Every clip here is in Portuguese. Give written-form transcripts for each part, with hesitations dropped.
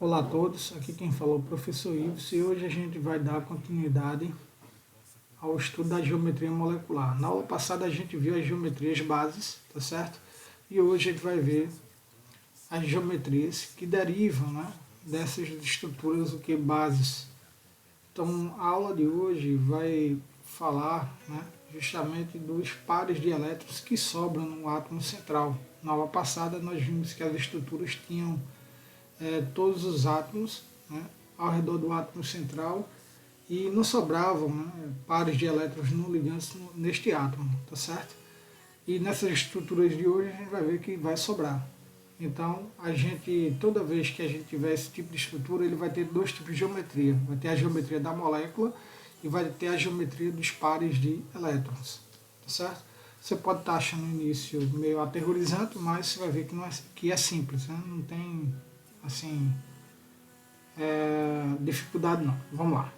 Olá a todos, aqui quem falou é o professor Ives e hoje a gente vai dar continuidade ao estudo da geometria molecular. Na aula passada a gente viu as geometrias bases, tá certo? E hoje a gente vai ver as geometrias que derivam, dessas estruturas, o que bases. Então a aula de hoje vai falar, justamente dos pares de elétrons que sobram no átomo central. Na aula passada nós vimos que as estruturas tinham todos os átomos, ao redor do átomo central e não sobravam, pares de elétrons não ligantes neste átomo, tá certo? E nessas estruturas de hoje a gente vai ver que vai sobrar. Então, toda vez que a gente tiver esse tipo de estrutura, ele vai ter dois tipos de geometria. Vai ter a geometria da molécula e vai ter a geometria dos pares de elétrons, tá certo? Você pode estar achando no início meio aterrorizante, mas você vai ver que é simples, não tem assim dificuldade não. Vamos lá.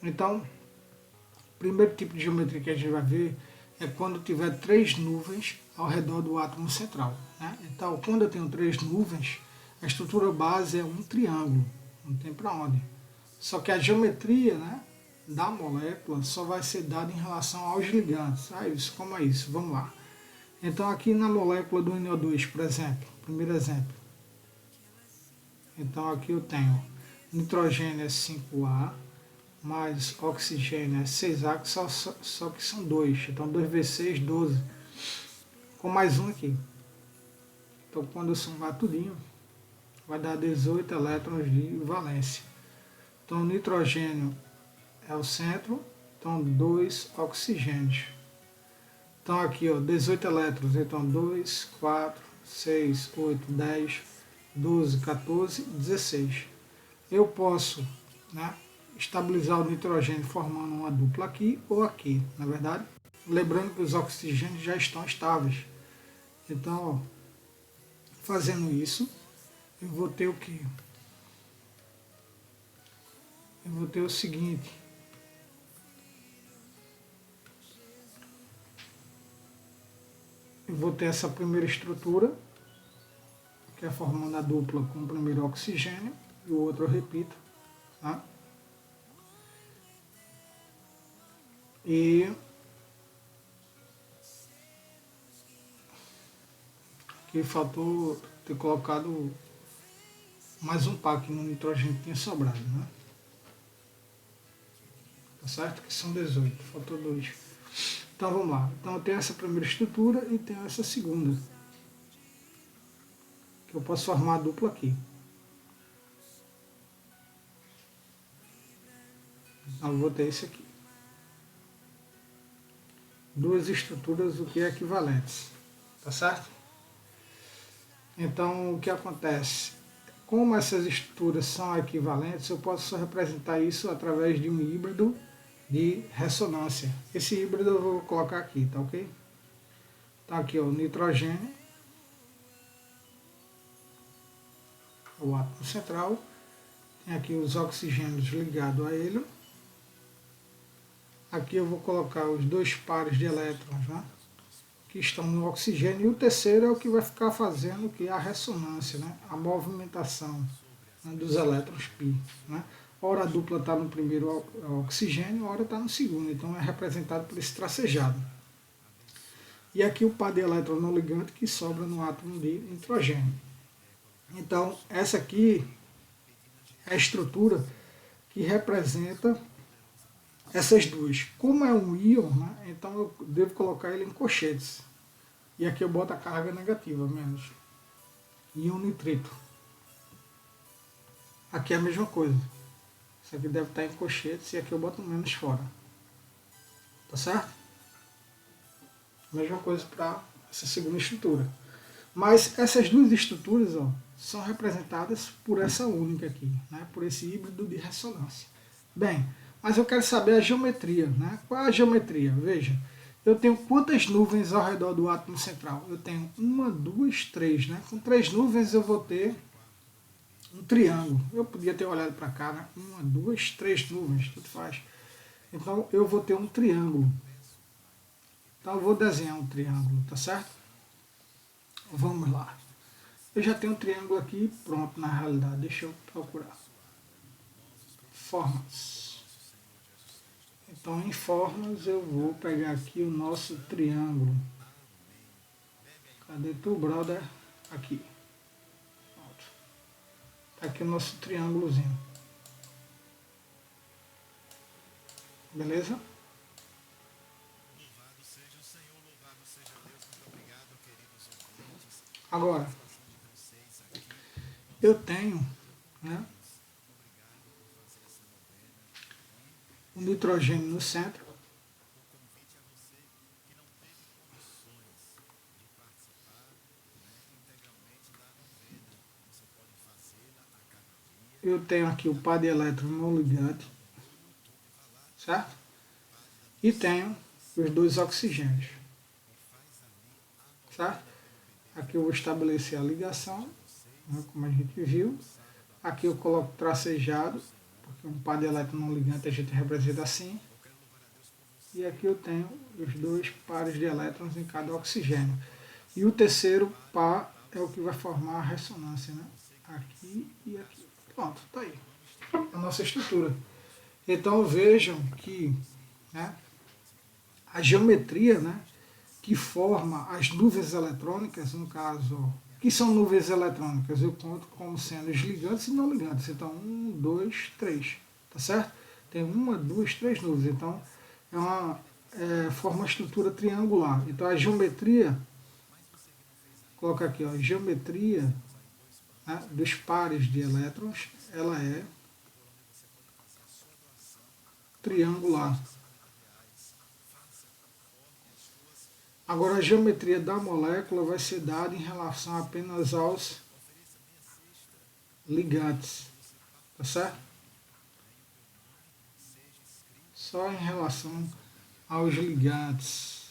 Então, o primeiro tipo de geometria que a gente vai ver é quando tiver três nuvens ao redor do átomo central. Então, quando eu tenho três nuvens, a estrutura base é um triângulo, não tem para onde. Só que a geometria da molécula só vai ser dada em relação aos ligantes. Como é isso? Vamos lá. Então, aqui na molécula do NO2, por exemplo, primeiro exemplo. Então, aqui eu tenho nitrogênio é 5A, mais oxigênio é 6A, só que são dois. Então 2 vezes 6, 12. Com mais um aqui. Então quando eu somar tudinho, vai dar 18 elétrons de valência. Então o nitrogênio é o centro, então 2 oxigênios. Então aqui, 18 elétrons, então 2, 4, 6, 8, 10, 12, 14, 16. Eu posso estabilizar o nitrogênio formando uma dupla aqui ou aqui, na verdade. Lembrando que os oxigênios já estão estáveis. Então, fazendo isso, eu vou ter o quê? Eu vou ter o seguinte. Eu vou ter essa primeira estrutura, que é formando a dupla com o primeiro oxigênio, e o outro eu repito. E que faltou ter colocado mais um par que no nitrogênio tinha sobrado, Tá certo? Que são 18, faltou 2. Então vamos lá. Então eu tenho essa primeira estrutura e tenho essa segunda. Que eu posso formar a dupla aqui. Então eu vou ter esse aqui. Duas estruturas o que é equivalentes. Tá certo? Então o que acontece? Como essas estruturas são equivalentes, eu posso representar isso através de um híbrido de ressonância. Esse híbrido eu vou colocar aqui, tá ok? Tá aqui o nitrogênio, o átomo central, tem aqui os oxigênios ligados a ele. Aqui eu vou colocar os dois pares de elétrons, que estão no oxigênio, e o terceiro é o que vai ficar fazendo que a ressonância, a movimentação dos elétrons π. Ora a dupla está no primeiro oxigênio, ora está no segundo, então é representado por esse tracejado. E aqui o par de elétron não ligante que sobra no átomo de nitrogênio. Então essa aqui é a estrutura que representa essas duas. Como é um íon, então eu devo colocar ele em colchetes. E aqui eu boto a carga negativa, menos. Íon nitrito. Aqui é a mesma coisa. Isso aqui deve estar em colchetes e aqui eu boto menos fora. Tá certo? Mesma coisa para essa segunda estrutura. Mas essas duas estruturas são representadas por essa única aqui, por esse híbrido de ressonância. Bem, mas eu quero saber a geometria. Qual é a geometria? Veja, eu tenho quantas nuvens ao redor do átomo central? Eu tenho 1, 2, 3. Com 3 nuvens eu vou ter um triângulo. Eu podia ter olhado para cá, 1, 2, 3 nuvens, tudo faz. Então eu vou ter um triângulo. Então eu vou desenhar um triângulo, tá certo? Vamos lá. Eu já tenho um triângulo aqui pronto na realidade. Deixa eu procurar. Formas. Então em formas eu vou pegar aqui o nosso triângulo. Cadê tu, brother? Aqui. Pronto. Tá aqui o nosso triângulozinho. Beleza? Agora, eu tenho, né, o nitrogênio no centro. Eu tenho aqui o par de elétrons no ligante, certo? E tenho os dois oxigênios, certo? Aqui eu vou estabelecer a ligação, né, como a gente viu. Aqui eu coloco tracejado, porque um par de elétrons no ligante a gente representa assim. E aqui eu tenho os dois pares de elétrons em cada oxigênio. E o terceiro par é o que vai formar a ressonância, né? Aqui e aqui. Pronto, tá aí a nossa estrutura. Então vejam que, né, a geometria, né, que forma as nuvens eletrônicas, no caso, ó, que são nuvens eletrônicas, eu conto como sendo os ligantes e não ligantes. Então, 1, 2, 3, tá certo? Tem 1, 2, 3 nuvens. Então, forma uma estrutura triangular. Então, a geometria, coloca aqui, ó, geometria, né, dos pares de elétrons, ela é triangular. Agora, a geometria da molécula vai ser dada em relação apenas aos ligantes, tá certo? Só em relação aos ligantes.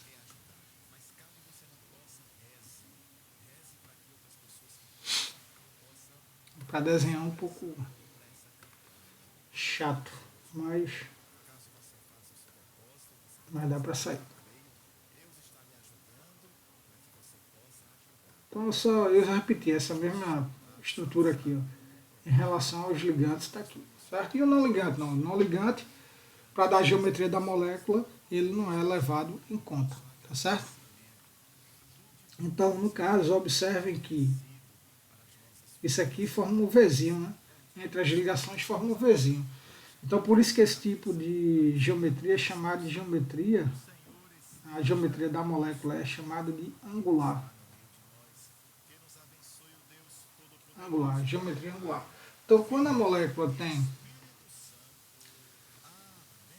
Para desenhar um pouco chato, mas dá para sair. Então eu repeti essa mesma estrutura aqui, ó, em relação aos ligantes está aqui, certo? E o não ligante não, o não ligante, para dar a geometria da molécula, ele não é levado em conta, tá certo? Então, no caso, observem que isso aqui forma um Vzinho, né? Entre as ligações forma um Vzinho. Então, por isso que esse tipo de geometria é chamada de geometria, a geometria da molécula é chamada de angular. Angular, geometria angular. Então, quando a molécula tem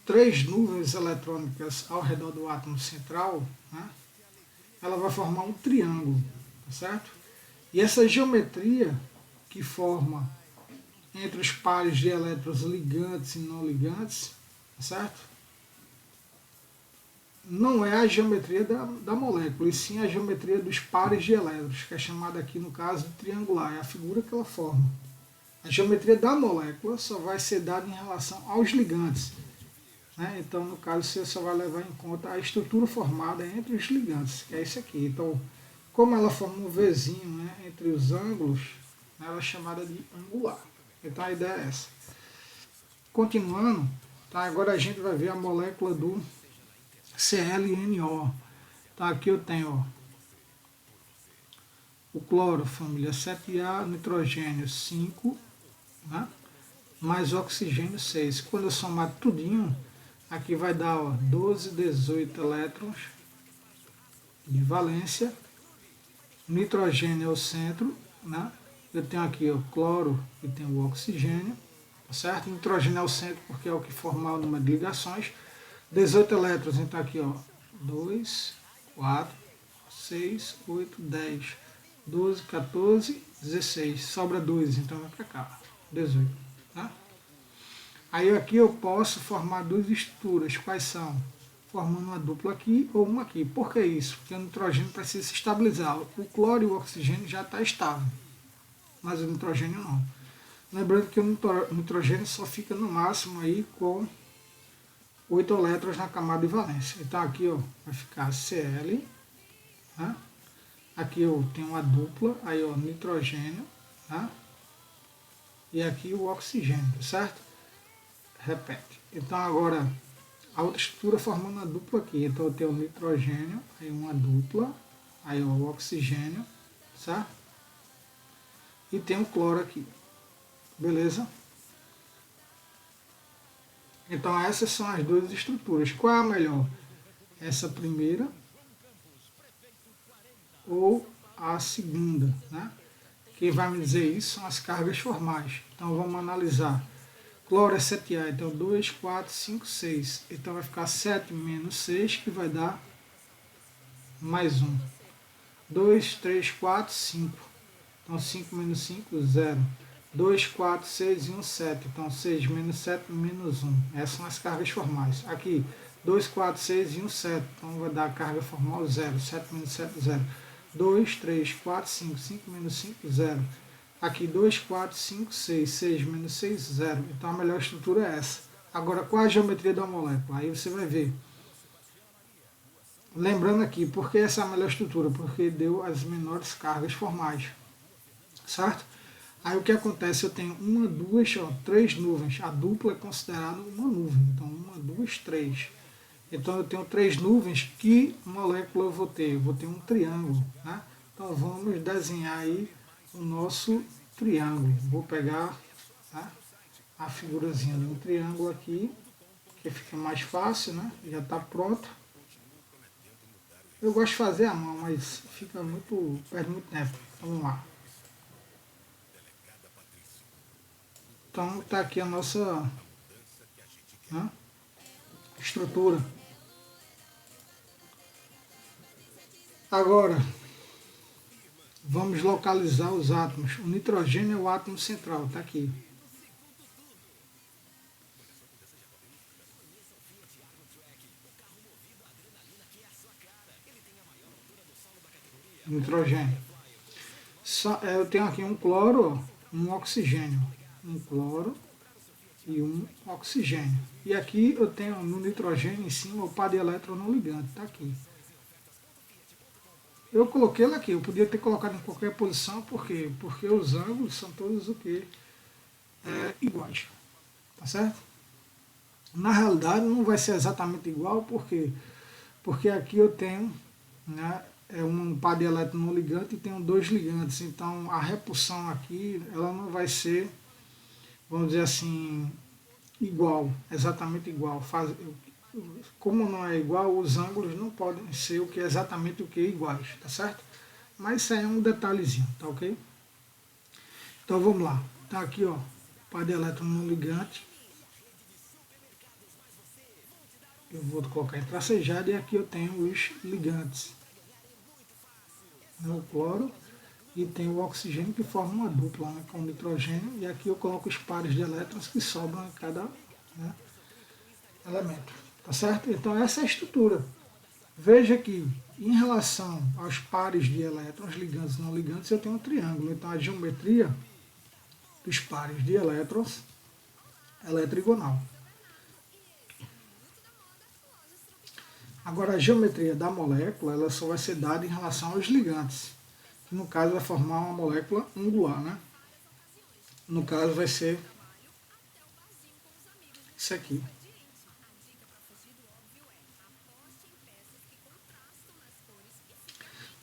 3 nuvens eletrônicas ao redor do átomo central, né, ela vai formar um triângulo, tá certo? E essa geometria que forma entre os pares de elétrons ligantes e não ligantes, tá certo? Não é a geometria da molécula, e sim a geometria dos pares de elétrons, que é chamada aqui no caso de triangular, é a figura que ela forma. A geometria da molécula só vai ser dada em relação aos ligantes, né? Então, no caso, você só vai levar em conta a estrutura formada entre os ligantes, que é isso aqui. Então, como ela forma um Vzinho, né, entre os ângulos, ela é chamada de angular. Então, a ideia é essa. Continuando, tá? Agora a gente vai ver a molécula do ClNO. Tá, aqui eu tenho, ó, o cloro, família 7A, nitrogênio 5, né, mais oxigênio 6. Quando eu somar tudinho, aqui vai dar, ó, 12, 18 elétrons de valência. Nitrogênio é o centro, né? Eu tenho aqui o cloro e tenho o oxigênio, tá certo? Nitrogênio é o centro porque é o que forma o número de ligações. 18 elétrons, então aqui, ó, 2, 4, 6, 8, 10, 12, 14, 16. Sobra 2, então vai para cá, 18. Tá? Aí aqui eu posso formar duas estruturas. Quais são? Formando uma dupla aqui ou uma aqui. Por que isso? Porque o nitrogênio precisa se estabilizar. O cloro e o oxigênio já está estável, mas o nitrogênio não. Lembrando que o nitrogênio só fica no máximo aí com 8 elétrons na camada de valência. Então aqui, ó, vai ficar Cl, né, Aqui eu tenho uma dupla, aí ó, nitrogênio, tá? E aqui o oxigênio, certo? Repete. Então agora a outra estrutura formando a dupla aqui. Então eu tenho o nitrogênio, aí uma dupla, aí ó, o oxigênio, certo? E tem o cloro aqui, beleza? Então essas são as duas estruturas. Qual é a melhor? Essa primeira ou a segunda, né? Quem vai me dizer isso são as cargas formais. Então vamos analisar. Cloro é 7A, então 2, 4, 5, 6. Então vai ficar 7 menos 6, que vai dar mais 1. 2, 3, 4, 5. Então 5 menos 5, 0. 2, 4, 6 e 1, 7. Então 6 menos 7 menos 1. Essas são as cargas formais. Aqui, 2, 4, 6 e 1, 7. Então vai dar a carga formal 0. 7 menos 7, 0. 2, 3, 4, 5. 5 menos 5, 0. Aqui 2, 4, 5, 6. 6 menos 6, 0. Então a melhor estrutura é essa. Agora, qual é a geometria da molécula? Aí você vai ver. Lembrando aqui, por que essa é a melhor estrutura? Porque deu as menores cargas formais. Certo? Aí o que acontece? Eu tenho uma, duas, ó, três nuvens. A dupla é considerada uma nuvem. Então, uma, duas, três. Então, eu tenho três nuvens. Que molécula eu vou ter? Eu vou ter um triângulo. Né? Então, vamos desenhar aí o nosso triângulo. Vou pegar, tá, a figurazinha de um triângulo aqui, que fica mais fácil, né? Já está pronto. Eu gosto de fazer à mão, mas fica muito, perde muito tempo. Vamos lá. Então está aqui a nossa, né, estrutura. Agora, vamos localizar os átomos. O nitrogênio é o átomo central, está aqui. Nitrogênio. Eu tenho aqui um cloro, um oxigênio. Um cloro e um oxigênio. E aqui eu tenho no nitrogênio em cima o par de elétron não ligante, está aqui. Eu coloquei ele aqui, eu podia ter colocado em qualquer posição, por quê? Porque os ângulos são todos o quê? Iguais, tá certo? Na realidade não vai ser exatamente igual, porque aqui eu tenho, né, um par de elétron não ligante e tenho dois ligantes, então a repulsão aqui ela não vai ser, vamos dizer assim, igual, exatamente igual. Como não é igual, os ângulos não podem ser o que é exatamente o que é iguais, tá certo? Mas isso aí é um detalhezinho, tá ok? Então vamos lá. Tá aqui, ó, par de elétron não ligante. Eu vou colocar em tracejado e aqui eu tenho os ligantes. O cloro e tem o oxigênio que forma uma dupla, né, com o nitrogênio. E aqui eu coloco os pares de elétrons que sobram em cada, né, elemento. Tá certo? Então essa é a estrutura. Veja que em relação aos pares de elétrons, ligantes e não ligantes, eu tenho um triângulo. Então a geometria dos pares de elétrons ela é trigonal. Agora a geometria da molécula ela só vai ser dada em relação aos ligantes, que no caso vai formar uma molécula angular, né? No caso vai ser isso aqui.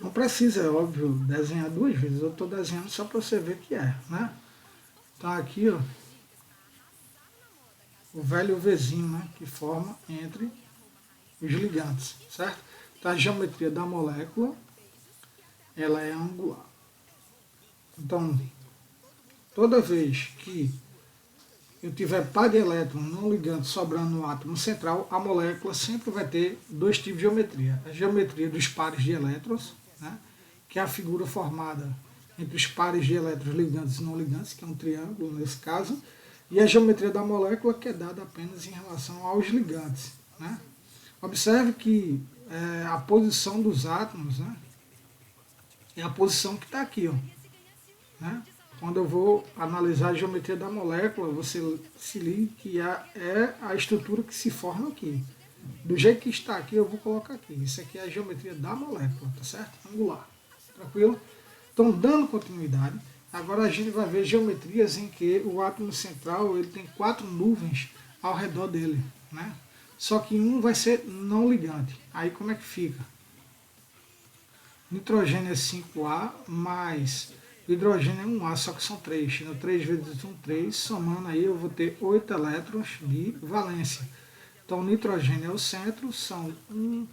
Não precisa, é óbvio, desenhar duas vezes. Eu estou desenhando só para você ver que é, né? Então aqui, ó, o velho Vzinho, né, que forma entre os ligantes, certo? Então a geometria da molécula, ela é angular. Então, toda vez que eu tiver par de elétrons não ligante sobrando no átomo central, a molécula sempre vai ter dois tipos de geometria. A geometria dos pares de elétrons, né, que é a figura formada entre os pares de elétrons ligantes e não ligantes, que é um triângulo nesse caso, e a geometria da molécula, que é dada apenas em relação aos ligantes, né? Observe que a posição dos átomos, né, é a posição que está aqui, ó, né? Quando eu vou analisar a geometria da molécula, você se liga que é a estrutura que se forma aqui. Do jeito que está aqui, eu vou colocar aqui. Isso aqui é a geometria da molécula, tá certo? Angular. Tranquilo? Então, dando continuidade, agora a gente vai ver geometrias em que o átomo central ele tem 4 nuvens ao redor dele, né? Só que um vai ser não ligante. Aí como é que fica? Nitrogênio é 5A, mais hidrogênio é 1A, só que são 3. Então, 3 vezes 1, 3. Somando aí eu vou ter 8 elétrons de valência. Então, o nitrogênio é o centro, são 1,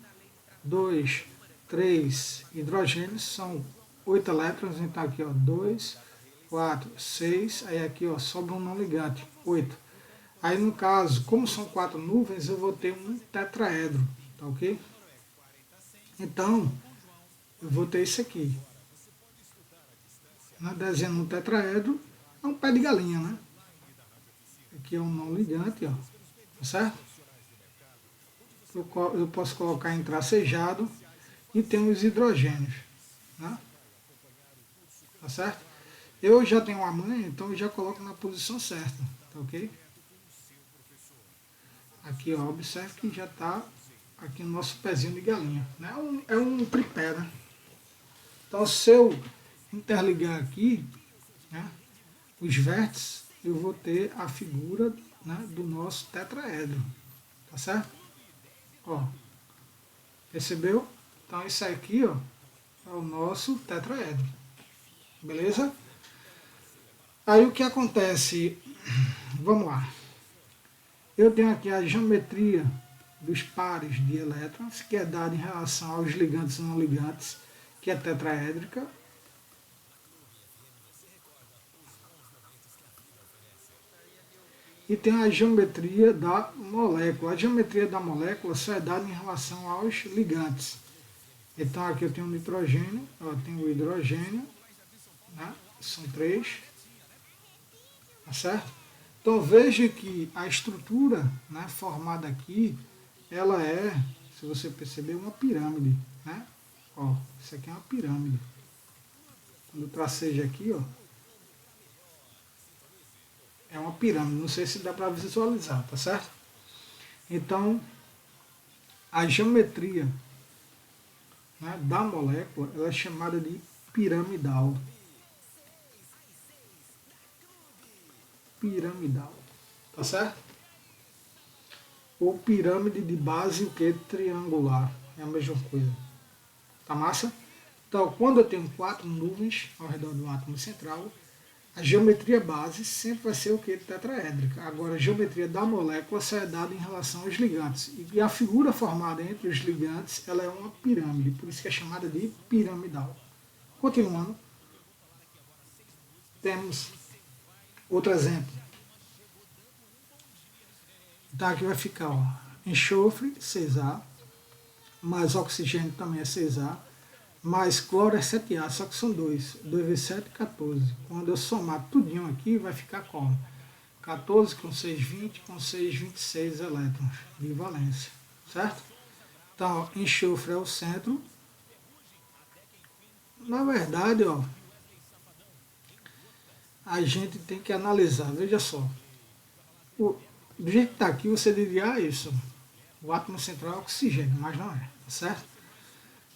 2, 3 hidrogênios, são 8 elétrons. Então, aqui, ó, 2, 4, 6. Aí aqui, ó, sobra um não ligante, 8. Aí, no caso, como são 4 nuvens, eu vou ter um tetraedro, tá ok? Então, eu vou ter isso aqui. Desenhando um tetraedro, é um pé de galinha, né? Aqui é um não ligante, ó. Tá certo? Eu posso colocar em tracejado e tem os hidrogênios, né? Tá certo? Eu já tenho uma manha, então eu já coloco na posição certa, tá ok? Aqui, ó, observe que já está aqui no nosso pezinho de galinha, né? É um tripé, né? Então, se eu interligar aqui, né, os vértices, eu vou ter a figura, né, do nosso tetraedro, tá certo? Ó, percebeu? Então, isso aqui, ó, é o nosso tetraedro, beleza? Aí, o que acontece? Vamos lá. Eu tenho aqui a geometria dos pares de elétrons, que é dada em relação aos ligantes e não ligantes, que é tetraédrica. E tem a geometria da molécula. A geometria da molécula só é dada em relação aos ligantes. Então aqui eu tenho o nitrogênio, eu tenho o hidrogênio, né? São 3, tá certo? Então veja que a estrutura, né, formada aqui, ela é, se você perceber, uma pirâmide, né? Ó, isso aqui é uma pirâmide. Quando eu tracejo aqui, ó, é uma pirâmide, não sei se dá para visualizar, tá certo? Então, a geometria, né, da molécula, ela é chamada de piramidal. Piramidal, tá certo? Ou pirâmide de base, o que? Triangular, é a mesma coisa. Tá massa? Então, quando eu tenho 4 nuvens ao redor do átomo central, a geometria base sempre vai ser o que? Tetraédrica. Agora, a geometria da molécula só é dada em relação aos ligantes. E a figura formada entre os ligantes, ela é uma pirâmide, por isso que é chamada de piramidal. Continuando, temos outro exemplo. Então aqui vai ficar, ó, enxofre, 6A, mais oxigênio também é 6A, mais cloro é 7A, só que são 2. 2 vezes 7, 14. Quando eu somar tudinho aqui, vai ficar como? 14 com 6, 20, com 6, 26 elétrons de valência, certo? Então, ó, enxofre é o centro. Na verdade, ó, a gente tem que analisar, veja só. Do jeito que está aqui, você diria, isso, o átomo central é oxigênio, mas não é, tá certo?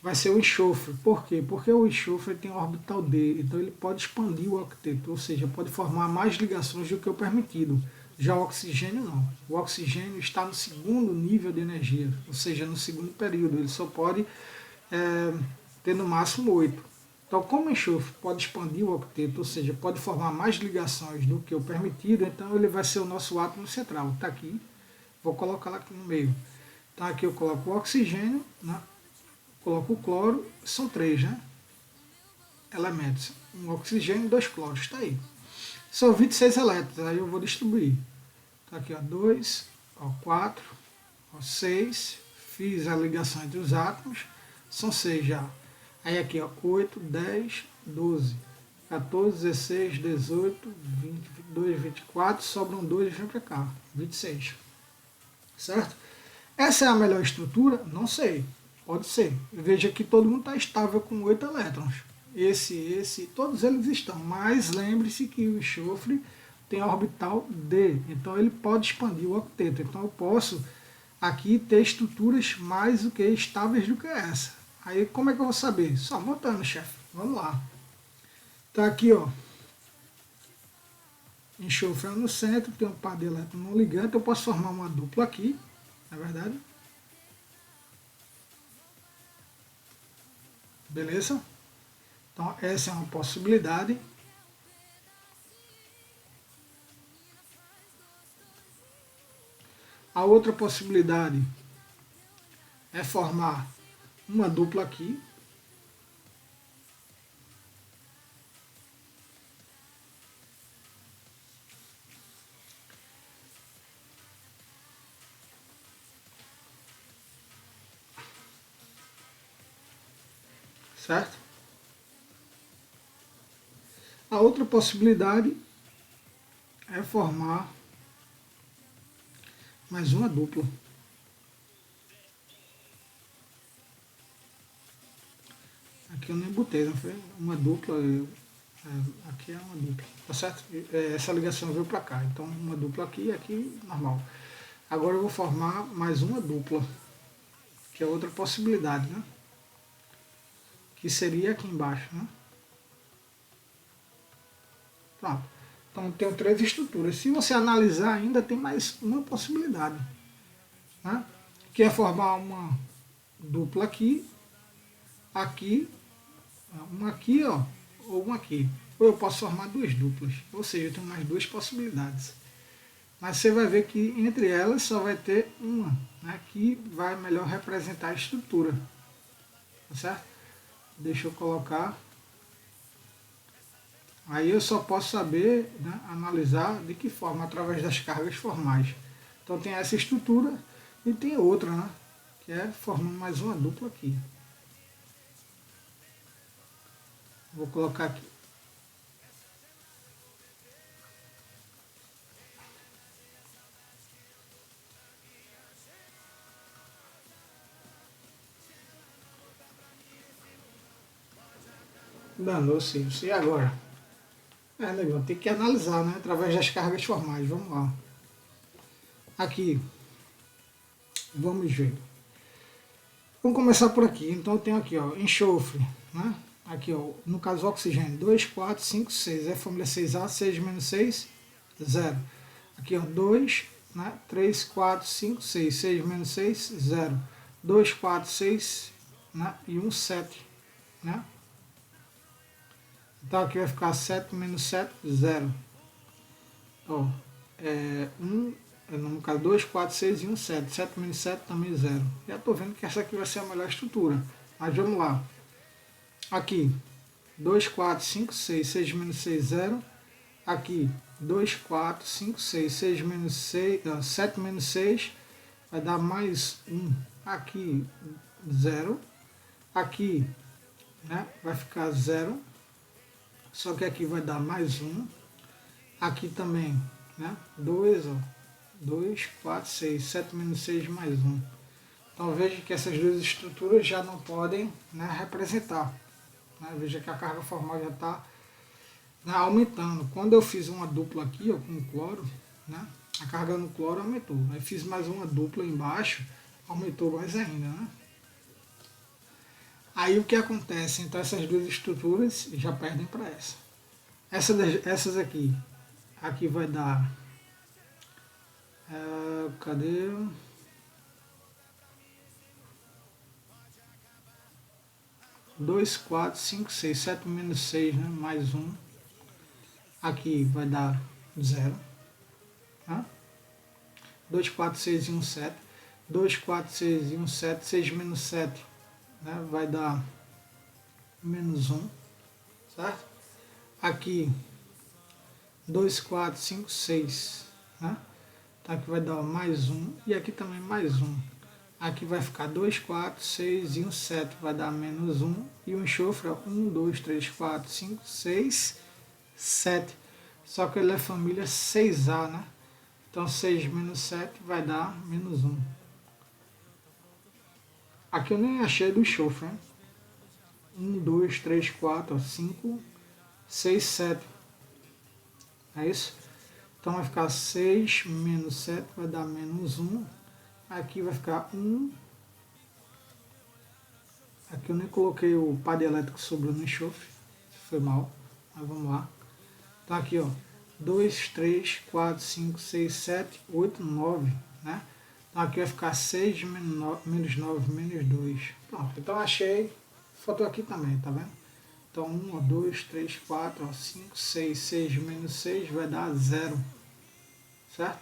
Vai ser o enxofre. Por quê? Porque o enxofre tem orbital D, então ele pode expandir o octeto, ou seja, pode formar mais ligações do que o permitido. Já o oxigênio não. O oxigênio está no segundo nível de energia, ou seja, no segundo período. Ele só pode ter no máximo 8. Então, como o enxofre pode expandir o octeto, ou seja, pode formar mais ligações do que o permitido, então ele vai ser o nosso átomo central. Está aqui, vou colocar lá aqui no meio. Então aqui eu coloco o oxigênio, né? Coloco o cloro, são 3, né? Elementos. Um oxigênio e 2 cloros, está aí. São 26 elétrons, aí eu vou distribuir. Está aqui, ó, 2, ó, 4, ó, 6, fiz a ligação entre os átomos, são 6 já. Aí aqui, ó, 8, 10, 12, 14, 16, 18, 20, 22, 24, sobram 2 e vem para cá, 26. Certo? Essa é a melhor estrutura? Não sei. Pode ser. Veja que todo mundo está estável com 8 elétrons. Esse, todos eles estão. Mas lembre-se que o enxofre tem orbital D. Então ele pode expandir o octeto. Então eu posso aqui ter estruturas mais do que estáveis do que essa. Aí como é que eu vou saber? Só montando, chefe. Vamos lá. Tá aqui, ó. Enxofre no centro, tem um par de elétrons não ligantes. Eu posso formar uma dupla aqui, na verdade. Beleza? Então, essa é uma possibilidade. A outra possibilidade é formar uma dupla aqui. Certo? A outra possibilidade é formar mais uma dupla. Aqui eu nem botei, não foi? Uma dupla, aqui é uma dupla, tá certo? Essa ligação veio para cá, então uma dupla aqui e aqui normal. Agora eu vou formar mais uma dupla, que é outra possibilidade, né? Que seria aqui embaixo, né? Pronto. Então eu tenho três estruturas. Se você analisar ainda tem mais uma possibilidade, né? Que é formar uma dupla aqui, uma aqui, ó, ou uma aqui. Ou eu posso formar duas duplas, ou seja, eu tenho mais duas possibilidades. Mas você vai ver que entre elas só vai ter uma, né, que vai melhor representar a estrutura. Tá certo? Deixa eu colocar. Aí eu só posso saber, né, analisar de que forma, através das cargas formais. Então tem essa estrutura e tem outra, né, que é formando mais uma dupla aqui. Vou colocar aqui. Danou-se isso. E agora? Legal, tem que analisar, né, através das cargas formais. Vamos lá. Aqui, vamos ver. Vamos começar por aqui. Então eu tenho aqui, ó, enxofre, né? Aqui, ó, no caso oxigênio, 2, 4, 5, 6. É a família 6A, 6 menos 6, 0. Aqui, ó, 2, né? 3, 4, 5, 6. 6 menos 6, 0. 2, 4, 6, né? E 1, 7, né? Então aqui vai ficar 7 menos 7, 0. Ó, 1, no caso 2, 4, 6 e 1, 7. 7 menos 7 também 0. Já estou vendo que essa aqui vai ser a melhor estrutura. Mas vamos lá. Aqui, 2, 4, 5, 6. 6 menos 6, 0. Aqui, 2, 4, 5, 6. 6 menos 6, 7 menos 6 vai dar mais 1. Aqui, 0. Aqui, né, vai ficar 0. Só que aqui vai dar mais 1. Aqui também, né, 2, ó. 2, 4, 6. 7 menos 6 mais 1. Então veja que essas duas estruturas já não podem, né, representar. Né? Veja que a carga formal já está, né, aumentando. Quando eu fiz uma dupla aqui, ó, com cloro, né, a carga no cloro aumentou. Aí fiz mais uma dupla embaixo, aumentou mais ainda. Né? Aí o que acontece? Então essas duas estruturas já perdem para essa. Essas aqui vai dar... cadê? 2, 4, 5, 6, 7 menos 6, né? Mais 1. Aqui vai dar 0. Tá? 2, 4, 6 e 1, 7. 2, 4, 6 e 1, 7. 6 menos 7, né? Vai dar menos 1. Certo? Aqui 2, 4, 5, 6. Né? Então aqui vai dar mais 1. E aqui também mais 1. Aqui vai ficar 2, 4, 6 e 1, 7. Vai dar menos 1. E o enxofre é 1, 2, 3, 4, 5, 6, 7. Só que ele é família 6A, né? Então 6 menos 7 vai dar menos 1. Aqui eu nem achei do enxofre, né? 1, 2, 3, 4, 5, 6, 7. É isso? Então vai ficar 6 menos 7 vai dar menos 1. Aqui vai ficar 1. Aqui eu nem coloquei o par de elétrico que sobrou no enxofre, foi mal, mas vamos lá. Então aqui, ó, 2, 3, 4, 5, 6, 7, 8, 9, né? Então aqui vai ficar 6 menos 9 menos 2. Pronto, então achei, faltou aqui também, tá vendo? Então 1, 2, 3, 4, 5, 6, 6 menos 6 vai dar 0, certo?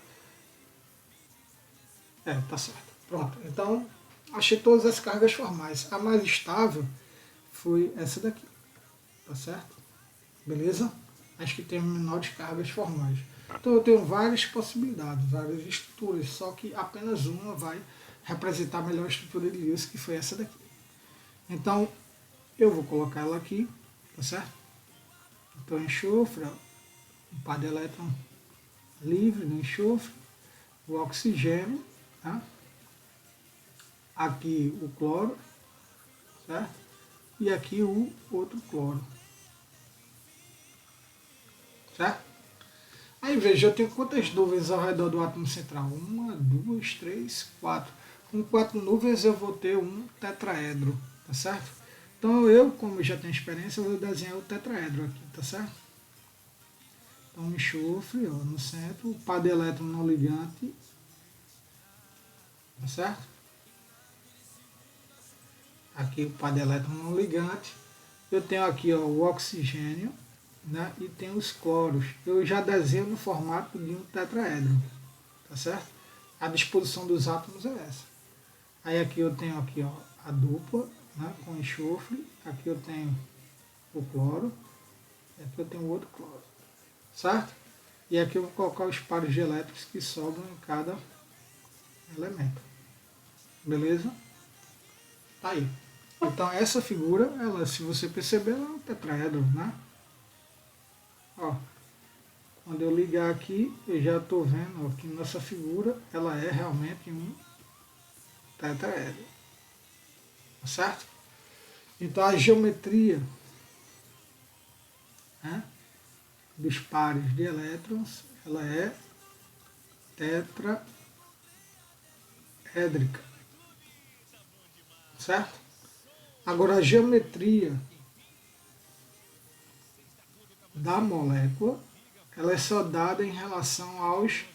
Tá certo. Pronto, então achei todas as cargas formais. A mais estável foi essa daqui, tá certo? Beleza? Acho que tem menores cargas formais. Então eu tenho várias possibilidades, várias estruturas, só que apenas uma vai representar a melhor estrutura de Lewis, que foi essa daqui. Então eu vou colocar ela aqui, tá certo? Então enxofre, um par de elétron livre no enxofre, o oxigênio, tá? Aqui o cloro, certo? E aqui o outro cloro, certo? Aí veja, eu tenho quantas nuvens ao redor do átomo central? 1, 2, 3, 4. Com 4 nuvens eu vou ter um tetraedro, tá certo? Então eu, como já tenho experiência, vou desenhar o tetraedro aqui, tá certo? Então enxofre, ó, no centro, o par de elétron não ligante, tá certo? Aqui o par de elétron não ligante. Eu tenho aqui, ó, o oxigênio, né? E tem os cloros. Eu já desenho no formato de um tetraedro, tá certo? A disposição dos átomos é essa. Aí aqui eu tenho aqui, ó, a dupla, né, com enxofre. Aqui eu tenho o cloro. E aqui eu tenho o outro cloro, certo? E aqui eu vou colocar os pares de elétrons que sobram em cada elemento. Beleza? Tá aí. Então essa figura, ela, se você perceber, ela é um tetraedro, né? Ó, quando eu ligar aqui, eu já estou vendo ó, que nossa figura, ela é realmente um tetraedro, tá certo? Então a geometria, né, dos pares de elétrons, ela é tetraédrica, certo? Agora a geometria da molécula, ela é só dada em relação aos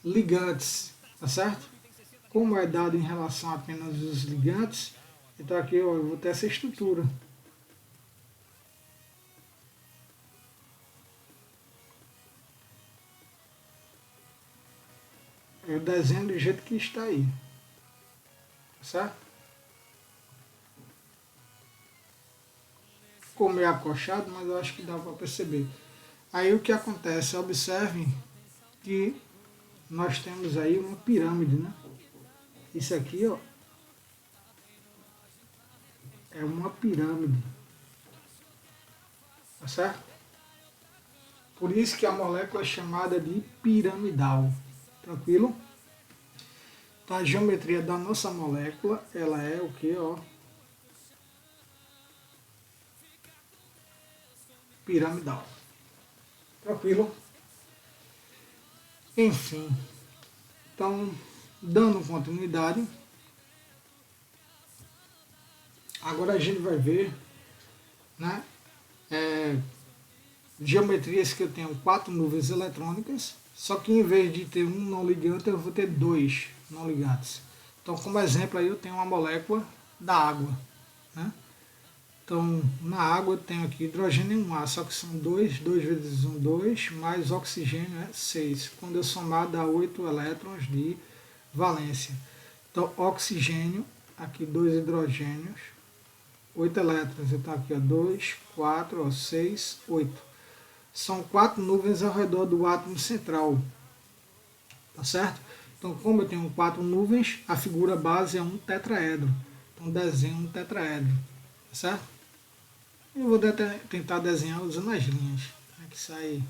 ligantes, tá certo? Como é dado em relação apenas aos ligantes, então aqui ó, eu vou ter essa estrutura. Eu desenho do jeito que está aí, tá certo? Ficou meio acochado, mas eu acho que dá para perceber. Aí o que acontece? Observem que nós temos aí uma pirâmide, né? Isso aqui, ó, é uma pirâmide, tá certo? Por isso que a molécula é chamada de piramidal, tranquilo? Então a geometria da nossa molécula, ela é o que, ó? Piramidal. Tranquilo? Enfim, então, dando continuidade, agora a gente vai ver, né, geometrias que eu tenho 4 nuvens eletrônicas, só que em vez de ter um não ligante, eu vou ter 2 não ligantes. Então, como exemplo, aí eu tenho uma molécula da água, né? Então, na água eu tenho aqui hidrogênio 1A, só que são 2, 2 vezes 1, 2, mais oxigênio é 6. Quando eu somar, dá 8 elétrons de valência. Então, oxigênio, aqui 2 hidrogênios, 8 elétrons. Então, aqui, ó, 2, 4, ó, 6, 8. São 4 nuvens ao redor do átomo central, tá certo? Então, como eu tenho 4 nuvens, a figura base é um tetraedro. Então, desenho um tetraedro, tá certo? Eu vou tentar desenhar usando as linhas, né, que sai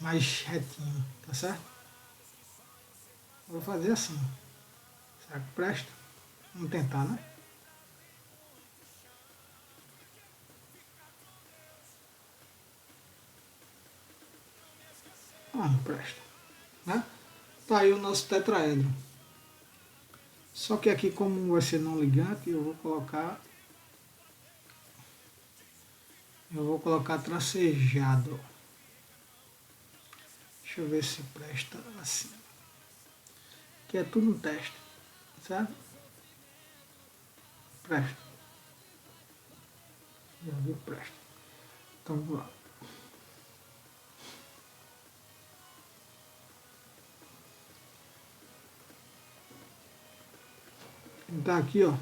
mais retinho, tá certo? Vou fazer assim. Será que presta? Vamos tentar, né? Não presta, né? Tá aí o nosso tetraedro. Só que aqui, como vai ser não ligante, eu vou colocar Eu vou colocar tracejado. Deixa eu ver se presta assim. Que é tudo um teste, certo? Presta. Já viu? Presta. Então vamos lá. Então aqui, ó,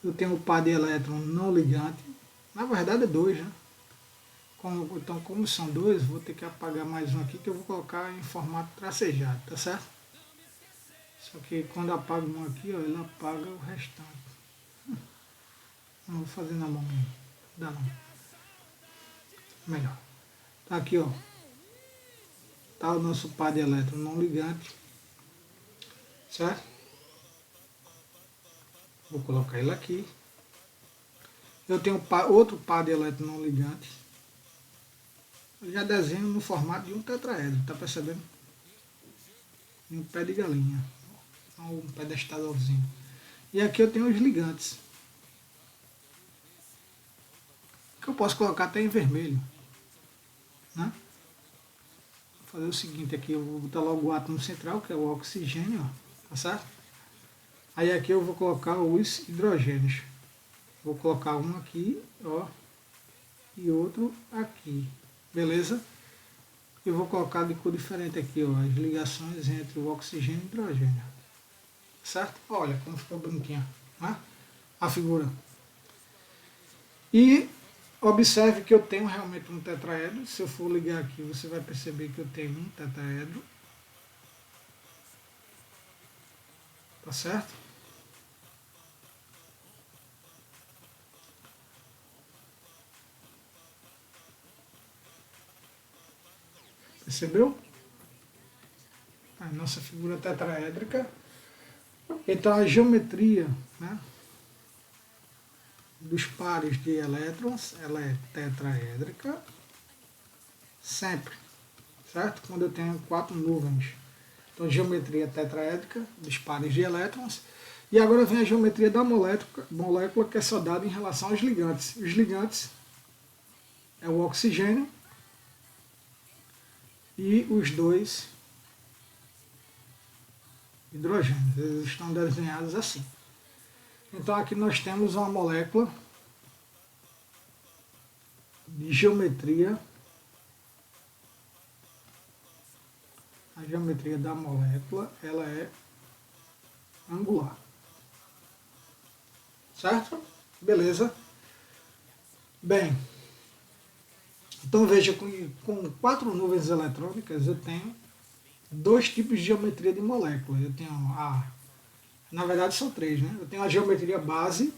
eu tenho o par de elétron não ligante. Na verdade é dois, né? Então, como são dois, vou ter que apagar mais um aqui que eu vou colocar em formato tracejado, tá certo? Só que quando apago um aqui, ó, ele apaga o restante. Não vou fazer na mão mesmo. Dá não. Melhor. Tá aqui, ó. Tá o nosso par de elétron não ligante. Certo? Vou colocar ele aqui. Eu tenho outro par de elétron não ligante. Eu já desenho no formato de um tetraedro, tá percebendo? E um pé de galinha. Um pedestalzinho. E aqui eu tenho os ligantes. Que eu posso colocar até em vermelho. Né? Vou fazer o seguinte aqui, eu vou botar logo o átomo central, que é o oxigênio, ó, tá certo? Aí aqui eu vou colocar os hidrogênios. Vou colocar um aqui, ó, e outro aqui, beleza? E vou colocar de cor diferente aqui, ó, as ligações entre o oxigênio e o hidrogênio, certo? Olha como ficou bonitinha, né? A figura. E observe que eu tenho realmente um tetraedro. Se eu for ligar aqui, você vai perceber que eu tenho um tetraedro, tá certo? Percebeu? A nossa figura tetraédrica. Então a geometria, né, dos pares de elétrons, ela é tetraédrica sempre, certo? Quando eu tenho 4 nuvens. Então geometria tetraédrica dos pares de elétrons. E agora vem a geometria da molécula que é só dada em relação aos ligantes. Os ligantes é o oxigênio e os dois hidrogênios. Eles estão desenhados assim. Então aqui nós temos uma molécula de geometria. A geometria da molécula, ela é angular. Certo? Beleza. Bem, então veja, com 4 nuvens eletrônicas eu tenho 2 tipos de geometria de molécula. Eu tenho na verdade são 3, né? Eu tenho a geometria base,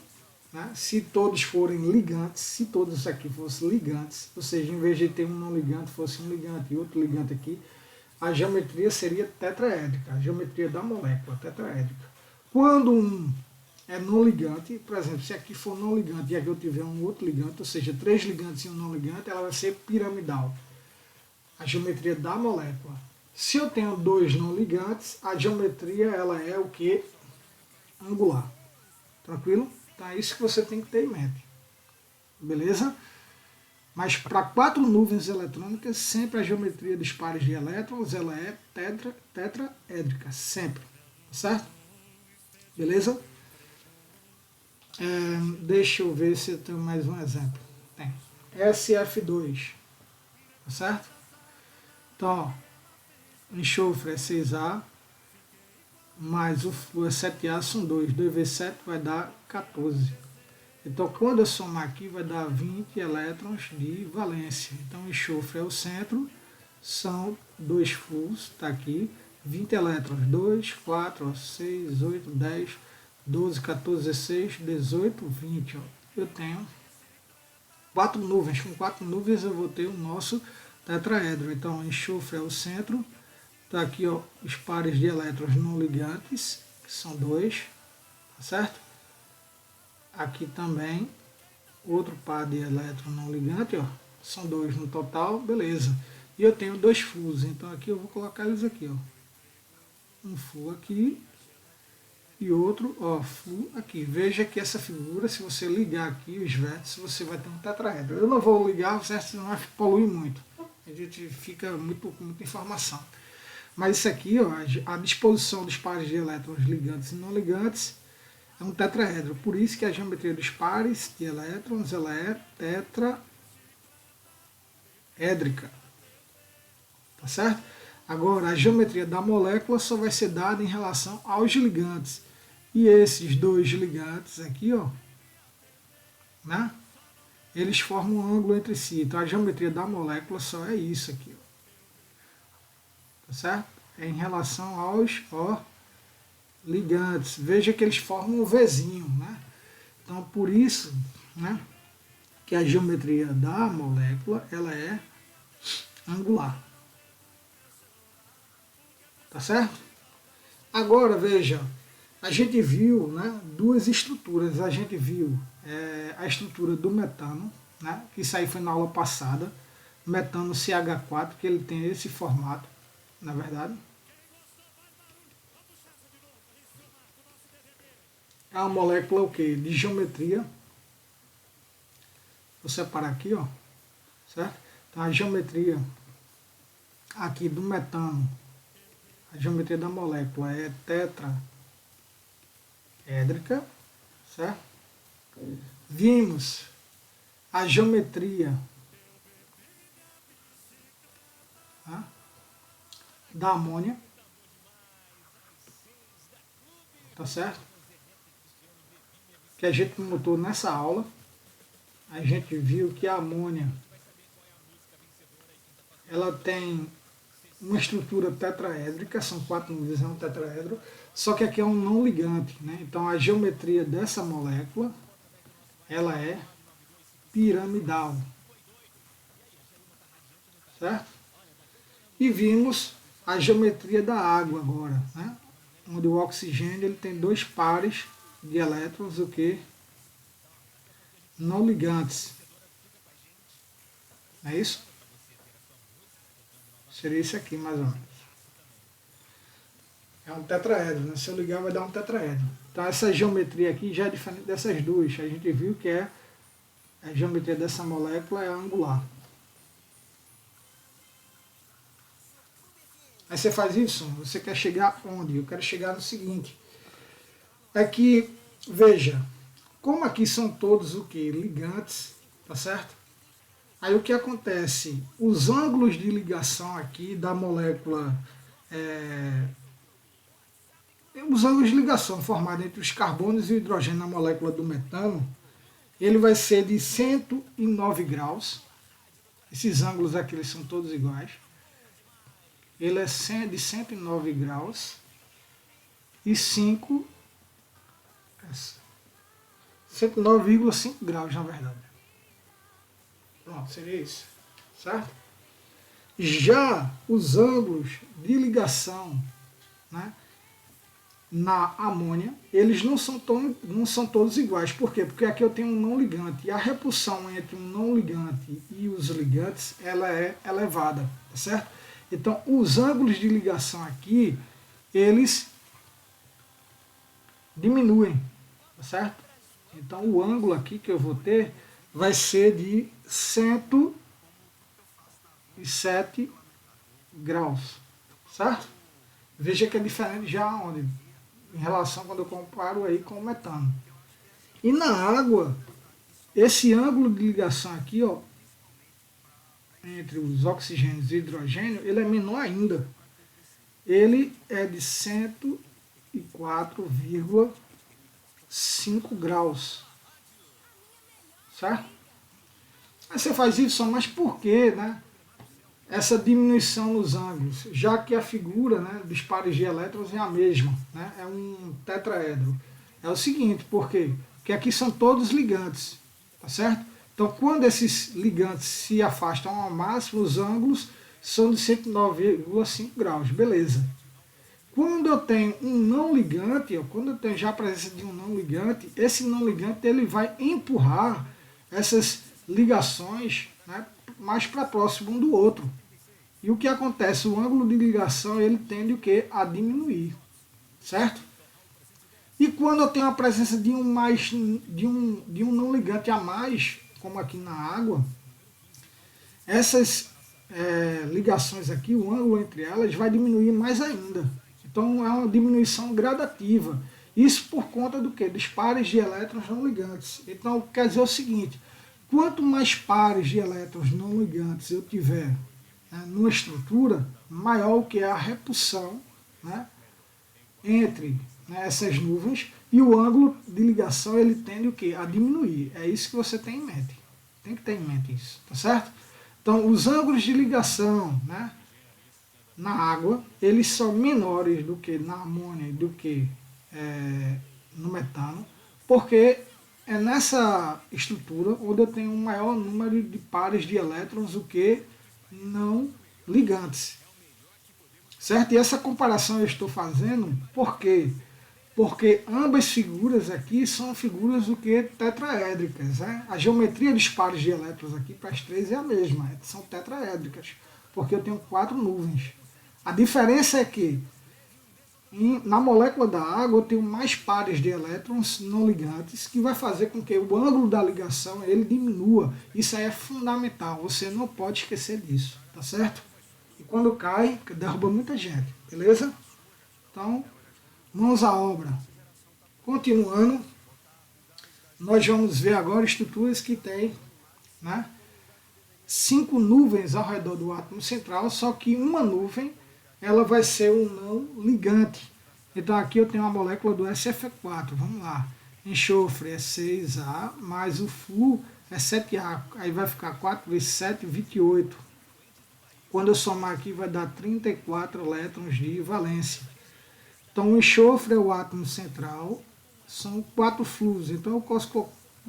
né? Se todos forem ligantes, se todos aqui fossem ligantes, ou seja, em vez de ter um não ligante, fosse um ligante e outro ligante aqui, a geometria seria tetraédrica, a geometria da molécula, tetraédrica. Quando um é não ligante, por exemplo, se aqui for não ligante e aqui eu tiver um outro ligante, ou seja, 3 ligantes e um não ligante, ela vai ser piramidal, a geometria da molécula. Se eu tenho 2 não ligantes, a geometria ela é o que? Angular. Tranquilo? Então é isso que você tem que ter em mente. Beleza? Mas para 4 nuvens eletrônicas, sempre a geometria dos pares de elétrons ela é tetraédrica, sempre. Certo? Beleza? Deixa eu ver se eu tenho mais um exemplo. Tem. SF2. Tá certo? Então, ó, enxofre é 6A, mais o flúor é 7A, são 2. 2 vezes 7 vai dar 14. Então, quando eu somar aqui, vai dar 20 elétrons de valência. Então, o enxofre é o centro, são 2 flúors, está aqui, 20 elétrons, 2, 4, 6, 8, 10, 12, 14, 16, 18, 20. Ó. Eu tenho 4 nuvens. Com 4 nuvens eu vou ter o nosso tetraedro. Então, o enxofre é o centro. Está aqui, ó, os pares de elétrons não ligantes, que são 2, tá certo? Aqui também, outro par de elétrons não ligante, ó, são 2 no total, beleza. E eu tenho 2 flúors, então aqui eu vou colocar eles aqui, ó. Um flúor aqui e outro, ó, aqui. Veja que essa figura, se você ligar aqui os vértices, você vai ter um tetraedro. Eu não vou ligar, senão vai poluir muito. A gente fica com muita informação. Mas isso aqui, ó, a disposição dos pares de elétrons ligantes e não ligantes é um tetraedro. Por isso que a geometria dos pares de elétrons ela é tetraédrica. Tá certo? Agora, a geometria da molécula só vai ser dada em relação aos ligantes. E esses dois ligantes aqui, ó, né? Eles formam um ângulo entre si. Então a geometria da molécula só é isso aqui, ó. Tá certo? É em relação aos ligantes. Veja que eles formam um Vzinho, né? Então por isso, né, que a geometria da molécula ela é angular. Tá certo? Agora veja, a gente viu, né, duas estruturas. A gente viu a estrutura do metano, né, que isso aí foi na aula passada, metano CH4, que ele tem esse formato, na verdade. É uma molécula o quê? De geometria. Vou separar aqui, ó, certo? Então a geometria aqui do metano, a geometria da molécula é tetraédrica, certo? Vimos a geometria, tá, da amônia, tá certo? Que a gente montou nessa aula. A gente viu que a amônia ela tem uma estrutura tetraédrica, são 4 níveis, é um tetraedro, só que aqui é um não ligante, né? Então a geometria dessa molécula ela é piramidal, certo? E vimos a geometria da água agora, né? Onde o oxigênio ele tem 2 pares de elétrons, o que? Não ligantes. É isso? Seria isso aqui, mais ou menos. É um tetraedro, né? Se eu ligar vai dar um tetraedro. Então essa geometria aqui já é diferente dessas duas. A gente viu que a geometria dessa molécula é angular. Aí você faz isso, você quer chegar onde? Eu quero chegar no seguinte. É que, veja, como aqui são todos o que? Ligantes, tá certo? Aí o que acontece? Os ângulos de ligação aqui da molécula, os ângulos de ligação formados entre os carbonos e o hidrogênio na molécula do metano, ele vai ser de 109 graus. Esses ângulos aqui eles são todos iguais. Ele é de 109 graus e 109,5 graus, na verdade. Pronto, seria isso, certo? Já os ângulos de ligação, né, na amônia, eles não são todos iguais. Por quê? Porque aqui eu tenho um não ligante, e a repulsão entre um não ligante e os ligantes, ela é elevada, tá certo? Então, os ângulos de ligação aqui, eles diminuem, tá certo? Então, o ângulo aqui que eu vou ter vai ser de 107 graus, certo? Veja que é diferente já onde? Em relação quando eu comparo aí com o metano. E na água, esse ângulo de ligação aqui, ó, entre os oxigênios e hidrogênio, ele é menor ainda. Ele é de 104,5 graus. Certo? Aí você faz isso, mas por quê, né? Essa diminuição nos ângulos, já que a figura, né, dos pares de elétrons é a mesma, né? É um tetraedro. É o seguinte, por quê? Porque aqui são todos ligantes, tá certo? Então, quando esses ligantes se afastam ao máximo, os ângulos são de 109,5 graus, beleza. Quando eu tenho um não ligante, ó, quando eu tenho já a presença de um não ligante, esse não ligante ele vai empurrar essas ligações, né, mais para próximo um do outro. E o que acontece? O ângulo de ligação ele tende o quê? A diminuir, certo? E quando eu tenho a presença de um não ligante a mais, como aqui na água, essas ligações aqui, o ângulo entre elas vai diminuir mais ainda. Então é uma diminuição gradativa. Isso por conta do quê? Dos pares de elétrons não ligantes. Então quer dizer o seguinte, quanto mais pares de elétrons não ligantes eu tiver, né, numa estrutura, maior o que é a repulsão, né, entre, né, essas nuvens, e o ângulo de ligação ele tende o quê? A diminuir. É isso que você tem em mente. Tem que ter em mente isso, tá certo? Então os ângulos de ligação, né, na água, eles são menores do que na amônia e do que no metano, porque é nessa estrutura onde eu tenho um maior número de pares de elétrons do que não ligantes. Certo? E essa comparação eu estou fazendo por quê? Porque ambas figuras aqui são figuras do que tetraédricas. Né? A geometria dos pares de elétrons aqui para as três é a mesma, são tetraédricas, porque eu tenho 4 nuvens. A diferença é que na molécula da água eu tenho mais pares de elétrons não ligantes, que vai fazer com que o ângulo da ligação ele diminua. Isso aí é fundamental, você não pode esquecer disso, tá certo? E quando cai, derruba muita gente, beleza? Então, mãos à obra. Continuando, nós vamos ver agora estruturas que têm, né, 5 nuvens ao redor do átomo central, só que uma nuvem ela vai ser um não ligante. Então aqui eu tenho a molécula do SF4, vamos lá. Enxofre é 6A, mais o Flu é 7A, aí vai ficar 4 vezes 7, 28. Quando eu somar aqui vai dar 34 elétrons de valência. Então o enxofre é o átomo central, são 4 flus, então eu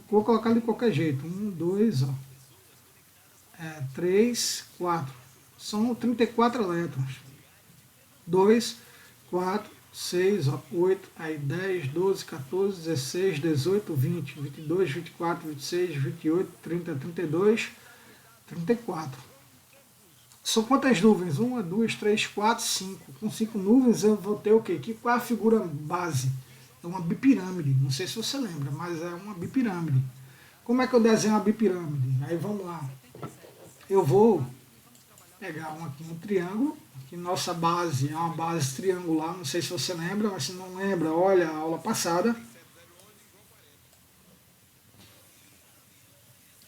vou colocar de qualquer jeito. 1, 2, 3, 4. São 34 elétrons. 2, 4, 6, 8, aí 10, 12, 14, 16, 18, 20, 22, 24, 26, 28, 30, 32, 34. São quantas nuvens? 1, 2, 3, 4, 5. Com 5 nuvens eu vou ter o quê? Qual é a figura base? É uma bipirâmide. Não sei se você lembra, mas é uma bipirâmide. Como é que eu desenho uma bipirâmide? Aí vamos lá. Eu vou pegar um triângulo, que nossa base é uma base triangular, não sei se você lembra, mas se não lembra, olha a aula passada.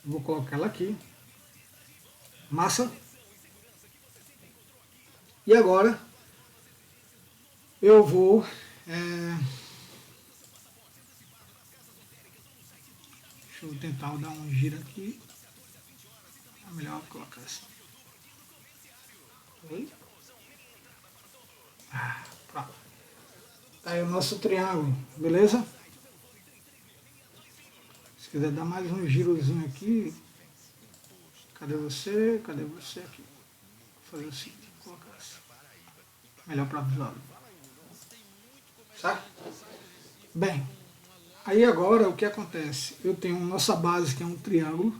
Vou colocar ela aqui. Massa. E agora eu vou deixa eu tentar dar um giro aqui. É melhor colocar assim. Oi? Pronto. Tá aí o nosso triângulo, beleza? Se quiser dar mais um girozinho aqui. Cadê você? Cadê você aqui? Vou fazer o seguinte, vou colocar assim. Melhor para visual. Certo? Bem, aí agora o que acontece? Eu tenho nossa base que é um triângulo,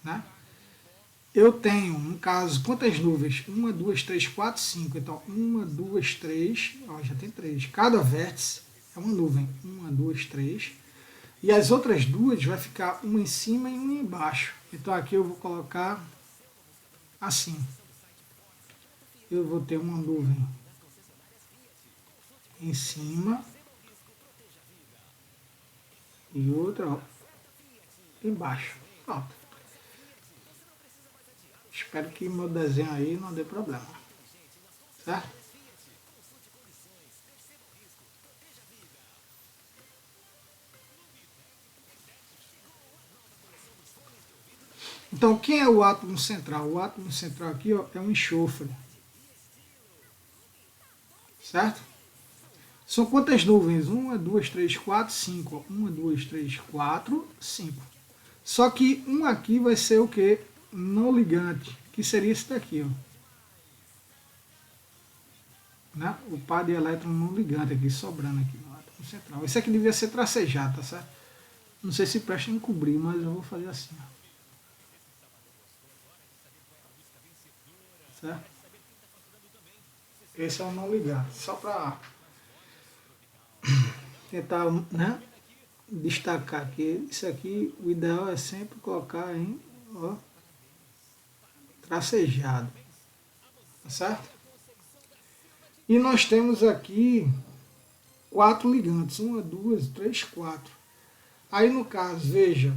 né? Eu tenho, no caso, quantas nuvens? 1, 2, 3, 4, 5. Então, 1, 2, 3, ó, já tem 3. Cada vértice é uma nuvem. 1, 2, 3. E as outras duas vai ficar uma em cima e uma embaixo. Então aqui eu vou colocar assim. Eu vou ter uma nuvem em cima e outra, ó, embaixo. Pronto. Espero que meu desenho aí não dê problema. Certo? Então, quem é o átomo central? O átomo central aqui, ó, é um enxofre. Certo? São quantas nuvens? 1, 2, 3, 4, 5. 1, 2, 3, 4, 5. Só que um aqui vai ser o quê? Não ligante, que seria esse daqui, ó. Né? O par de elétron não ligante aqui, sobrando aqui no átomo central. Esse aqui devia ser tracejado, tá certo? Não sei se presta em cobrir, mas eu vou fazer assim, ó. Certo? Esse é o não ligante, só para tentar, né, destacar que isso aqui, o ideal é sempre colocar em, ó, tracejado, tá certo? E nós temos aqui 4 ligantes, 1, 2, 3, 4. Aí no caso, veja,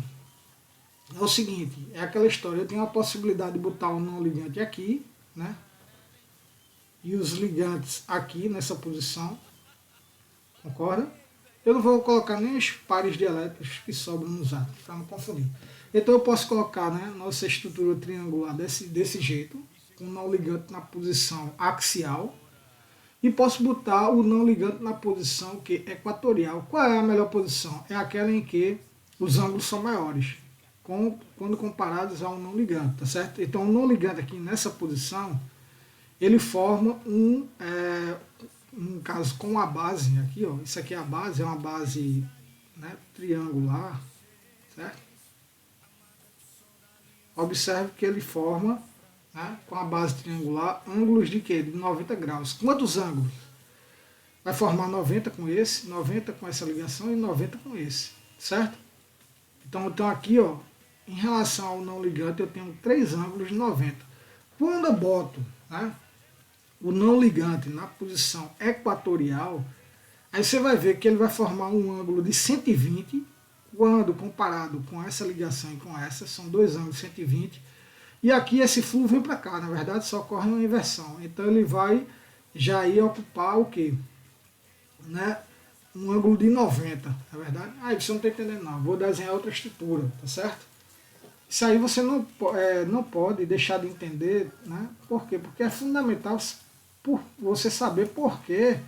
é o seguinte, é aquela história, eu tenho a possibilidade de botar um não ligante aqui, né? E os ligantes aqui nessa posição, concorda? Eu não vou colocar nem os pares de elétrons que sobram nos átomos, para não confundir. Então eu posso colocar, né, nossa estrutura triangular desse jeito, com o não ligante na posição axial, e posso botar o não ligante na posição que equatorial. Qual é a melhor posição? É aquela em que os ângulos são maiores, quando comparados ao não ligante, tá certo? Então o não ligante aqui nessa posição, ele forma um caso com a base aqui, ó, isso aqui é a base, é uma base, né, triangular, certo? Observe que ele forma, né, com a base triangular, ângulos de quê? De 90 graus. Quantos ângulos? Vai formar 90 com esse, 90 com essa ligação e 90 com esse, certo? Então aqui, ó, em relação ao não ligante, eu tenho 3 ângulos de 90. Quando eu boto, né, o não ligante na posição equatorial, aí você vai ver que ele vai formar um ângulo de 120, quando comparado com essa ligação e com essa, são 2 ângulos de 120, e aqui esse fluxo vem para cá, na verdade só ocorre uma inversão, então ele vai já ir ocupar o que? Né? Um ângulo de 90, na verdade. Aí você não está entendendo não, vou desenhar outra estrutura, tá certo? Isso aí você não pode deixar de entender, né? Por quê? Porque é fundamental você saber por que,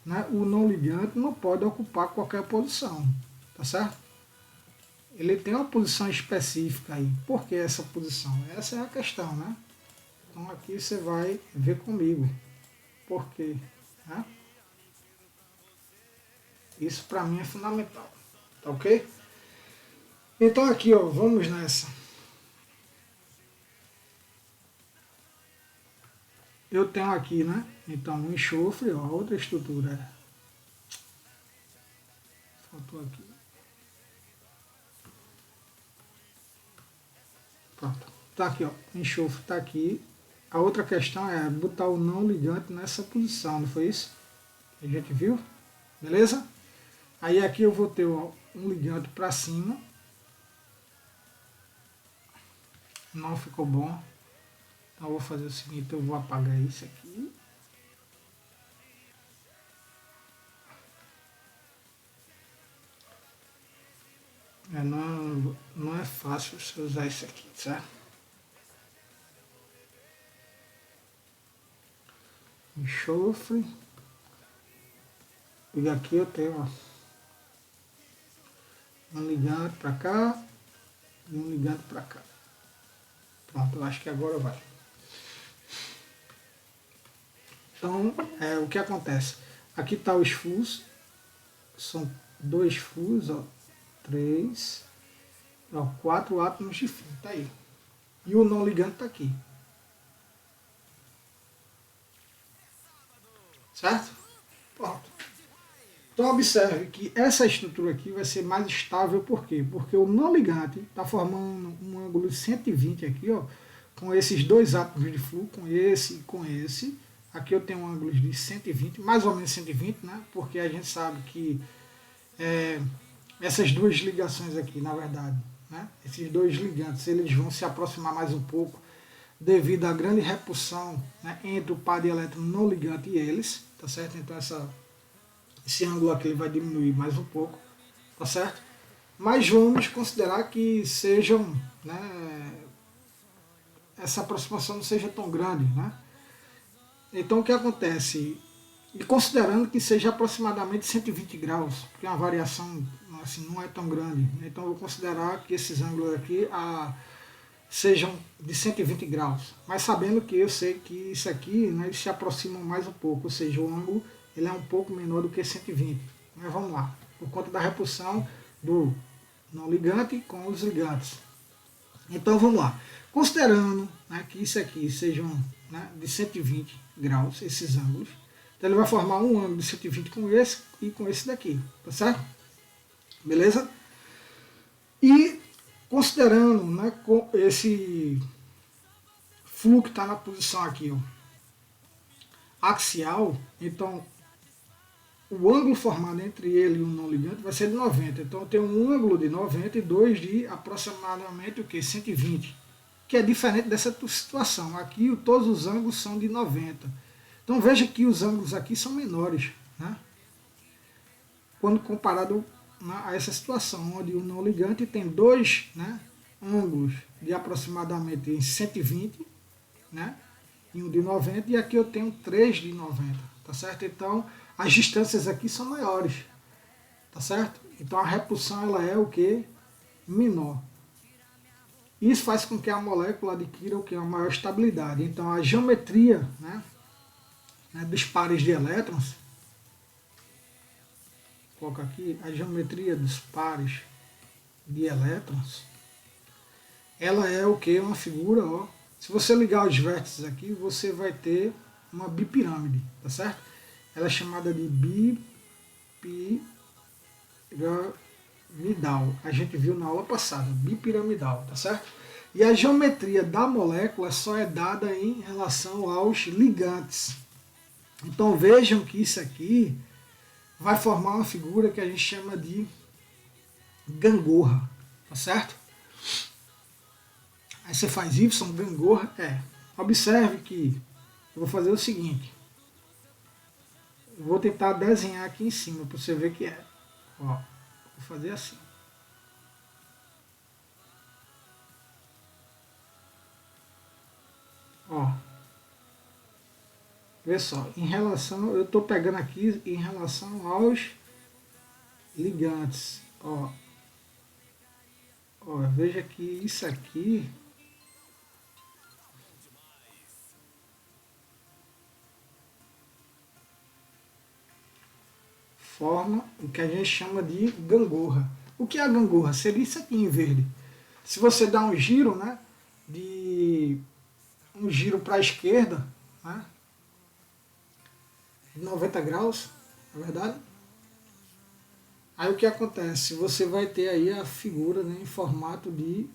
né, o não ligante não pode ocupar qualquer posição, tá certo? Ele tem uma posição específica aí. Por que essa posição? Essa é a questão, né? Então aqui você vai ver comigo. Por quê? Né? Isso para mim é fundamental, tá ok? Então aqui, ó, vamos nessa. Eu tenho aqui, né? Então, um enxofre, ó, outra estrutura. Faltou aqui. Pronto. Tá aqui, ó. O enxofre tá aqui. A outra questão é botar o não ligante nessa posição, não foi isso? A gente viu? Beleza? Aí aqui eu vou ter, ó, um ligante para cima. Não ficou bom. Então eu vou fazer o seguinte, eu vou apagar isso aqui. Não é fácil você usar isso aqui, certo? Enxofre. E aqui eu tenho, ó, um ligante para cá e um ligante para cá. Pronto, eu acho que agora vai. Então, o que acontece? Aqui está os fuos, são 2 fuos, ó, 3, ó, 4 átomos de fio, tá aí. E o não ligante está aqui. Certo? Pronto. Então observe que essa estrutura aqui vai ser mais estável, por quê? Porque o não ligante está formando um ângulo de 120 aqui, ó, com esses 2 átomos de flúor, com esse e com esse. Aqui eu tenho um ângulo de 120, mais ou menos 120, né? Porque a gente sabe que essas duas ligações aqui, na verdade, né? Esses 2 ligantes, eles vão se aproximar mais um pouco devido à grande repulsão, né, entre o par de elétron não ligante e eles, tá certo? Então esse ângulo aqui ele vai diminuir mais um pouco, tá certo? Mas vamos considerar que sejam, né, essa aproximação não seja tão grande, né? Então o que acontece? E considerando que seja aproximadamente 120 graus, porque a variação assim, não é tão grande, então eu vou considerar que esses ângulos aqui sejam de 120 graus, mas sabendo que eu sei que isso aqui, né, eles se aproximam mais um pouco, ou seja, o ângulo ele é um pouco menor do que 120. Mas vamos lá, por conta da repulsão do não ligante com os ligantes. Então vamos lá. Considerando, né, que isso aqui sejam, né, de 120 graus, esses ângulos, Então ele vai formar um ângulo de 120 com esse e com esse daqui, tá certo? Beleza? E considerando, né, com esse fluxo que está na posição aqui, ó, axial, então o ângulo formado entre ele e o não ligante vai ser de 90. Então eu tenho um ângulo de 90 e dois de aproximadamente o que? 120, que é diferente dessa situação. Aqui todos os ângulos são de 90. Então veja que os ângulos aqui são menores, né? Quando comparado a essa situação, onde o não ligante tem dois, né, ângulos de aproximadamente 120, né, e um de 90, e aqui eu tenho 3 de 90, tá certo? Então as distâncias aqui são maiores, tá certo? Então a repulsão ela é o que? Menor. Isso faz com que a molécula adquira o que? Uma maior estabilidade. Então a geometria, né, dos pares de elétrons, coloca aqui, a geometria dos pares de elétrons, ela é o que? Uma figura, ó. Se você ligar os vértices aqui, você vai ter uma bipirâmide, tá certo? Ela é chamada de bipiramidal. A gente viu na aula passada, bipiramidal, tá certo? E a geometria da molécula só é dada em relação aos ligantes. Então vejam que isso aqui vai formar uma figura que a gente chama de gangorra, tá certo? Aí você faz Y, gangorra, Observe que eu vou fazer o seguinte. Eu vou tentar desenhar aqui em cima para você ver que é. Ó, vou fazer assim. Ó. Vê só, em relação, eu estou pegando aqui em relação aos ligantes. Ó, veja que isso aqui forma o que a gente chama de gangorra. O que é a gangorra? Seria isso aqui em verde. Se você dá um giro, né, um giro para a esquerda, né, de 90 graus, na verdade, aí o que acontece? Você vai ter aí a figura, né, em formato de,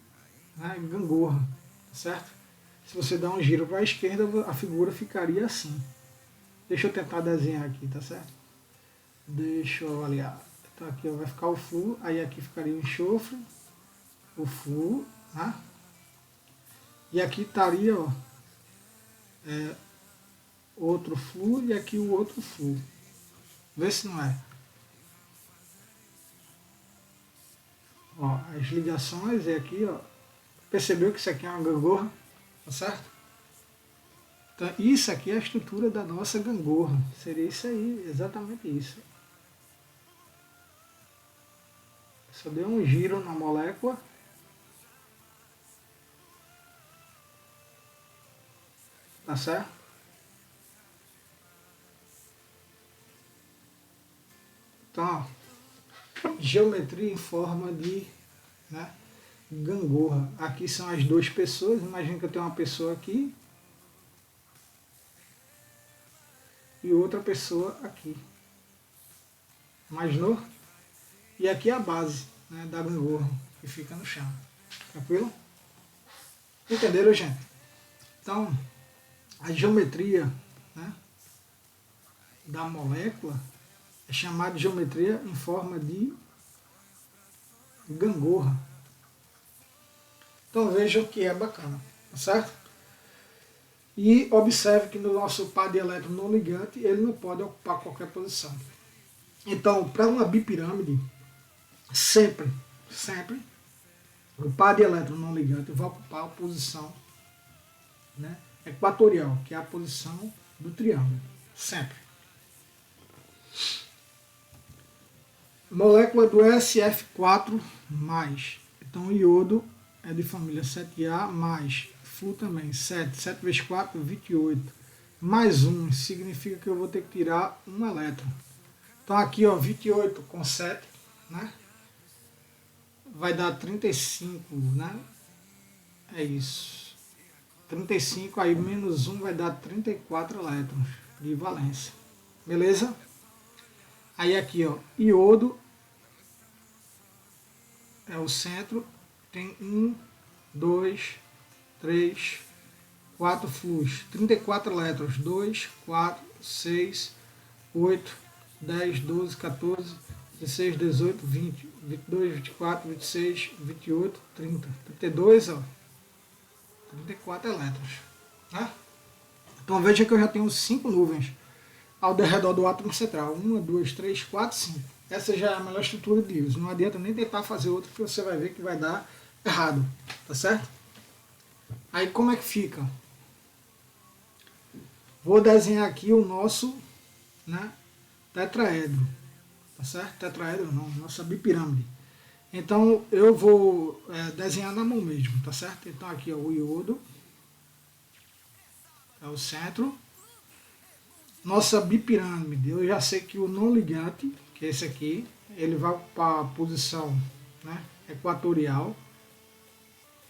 né, gangorra, certo? Se você dá um giro para a esquerda, a figura ficaria assim. Deixa eu tentar desenhar aqui, tá certo? Deixa eu avaliar. Então aqui vai ficar o flúor, aí aqui ficaria o enxofre, o flúor, né? E aqui estaria, ó, outro flúor e aqui o outro flúor. Vê se não é. Ó, as ligações é aqui, ó. Percebeu que isso aqui é uma gangorra, tá certo? Então isso aqui é a estrutura da nossa gangorra. Seria isso aí, exatamente isso. Só deu um giro na molécula. Tá certo? Então, ó, geometria em forma de, né, gangorra. Aqui são as duas pessoas. Imagina que eu tenho uma pessoa aqui e outra pessoa aqui. Imaginou? E aqui é a base, né, da gangorra que fica no chão. Tranquilo? Entenderam, gente? Então, a geometria, né, da molécula é chamada de geometria em forma de gangorra. Então vejam que é bacana, tá certo? E observe que no nosso par de elétron não ligante ele não pode ocupar qualquer posição. Então, para uma bipirâmide, sempre, o par de elétron não ligante vai ocupar a posição, né, equatorial, que é a posição do triângulo. Sempre. Molécula do SF4+. Então, iodo é de família 7A+. Flúor também, 7. 7 vezes 4, 28. Mais 1 significa que eu vou ter que tirar um elétron. Então, aqui, ó, 28 com 7, né? Vai dar 35, né? É isso. 35, aí menos 1 vai dar 34 elétrons de valência, beleza? Aí aqui, ó, iodo é o centro, tem 1, 2, 3, 4 flus, 34 elétrons, 2, 4, 6, 8, 10, 12, 14, 16, 18, 20, 22, 24, 26, 28, 30, 32, ó, 34 elétrons, né? Então veja que eu já tenho 5 nuvens ao redor do átomo central. 1, 2, 3, 4, 5. Essa já é a melhor estrutura de íons. Não adianta nem tentar fazer outra, que você vai ver que vai dar errado. Tá certo? Aí como é que fica? Vou desenhar aqui o nosso, né, tetraedro. Tá certo? Tetraedro não, nossa bipirâmide. Então eu vou desenhar na mão mesmo, tá certo? Então aqui ó, o iodo é o centro. Nossa bipirâmide, eu já sei que o não ligante, que é esse aqui, ele vai para a posição, né, equatorial.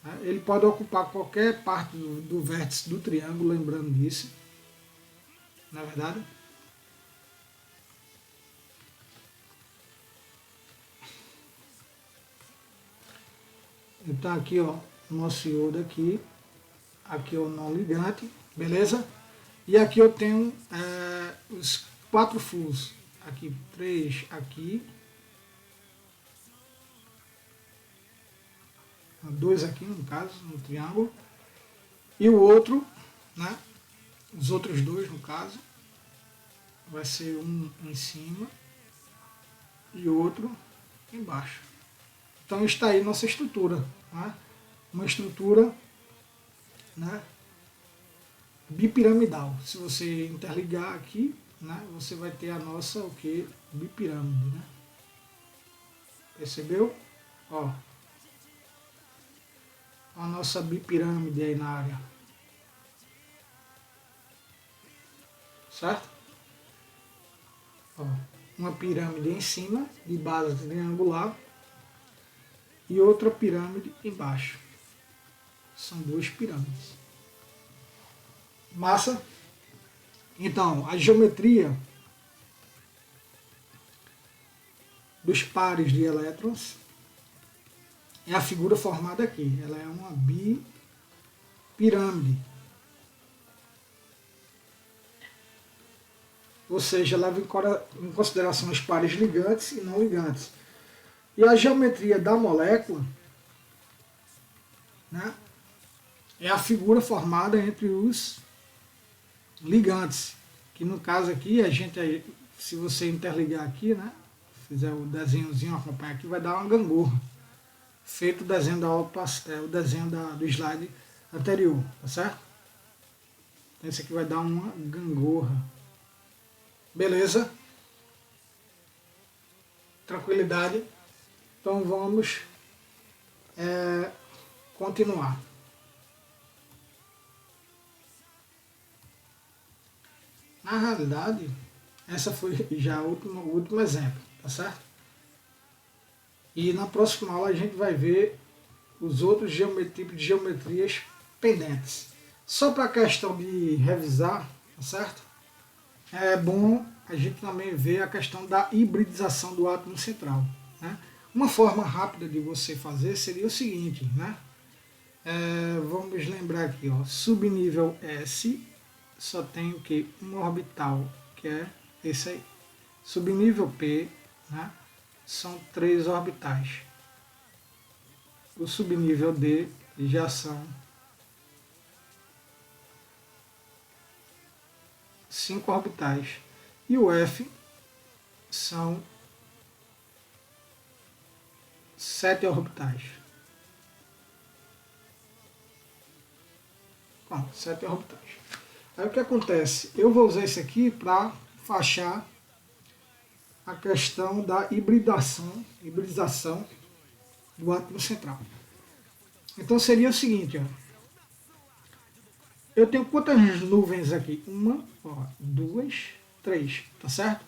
Né? Ele pode ocupar qualquer parte do vértice do triângulo, lembrando disso. Não é verdade? Então aqui ó, nosso iodo aqui é o não ligante, beleza? E aqui eu tenho os 4 flus, aqui 3 aqui, 2 aqui no caso, no triângulo, e o outro, né, os outros 2 no caso, vai ser um em cima e outro embaixo. Então está aí nossa estrutura, né? Uma estrutura, né, bipiramidal. Se você interligar aqui, né, você vai ter a nossa o que? Bipirâmide, né? Percebeu? Ó, a nossa bipirâmide aí na área. Certo? Ó, uma pirâmide em cima, de base triangular, e outra pirâmide embaixo. São 2 pirâmides. Massa? Então, a geometria dos pares de elétrons é a figura formada aqui. Ela é uma bipirâmide. Ou seja, leva em consideração os pares ligantes e não ligantes. E a geometria da molécula, né, é a figura formada entre os ligantes. Que no caso aqui, a gente, se você interligar aqui, né, fizer o desenhozinho, acompanhar aqui, vai dar uma gangorra. Feito o desenho, o desenho do slide anterior, tá certo? Então esse aqui vai dar uma gangorra. Beleza? Tranquilidade. Então vamos continuar. Na realidade, essa foi já o último exemplo, tá certo? E na próxima aula a gente vai ver os outros tipos de geometrias pendentes. Só para a questão de revisar, tá certo? É bom a gente também ver a questão da hibridização do átomo central, né? Uma forma rápida de você fazer seria o seguinte, né? Vamos lembrar aqui, ó, subnível S só tem o que? Um orbital, que é esse aí. Subnível P, né, são 3 orbitais. O subnível D já são 5 orbitais. E o F são 7 orbitais. Bom, 7 orbitais. Aí o que acontece? Eu vou usar isso aqui para fachar a questão da hibridização do átomo central. Então seria o seguinte, ó. Eu tenho quantas nuvens aqui? 1, 2, 3, tá certo?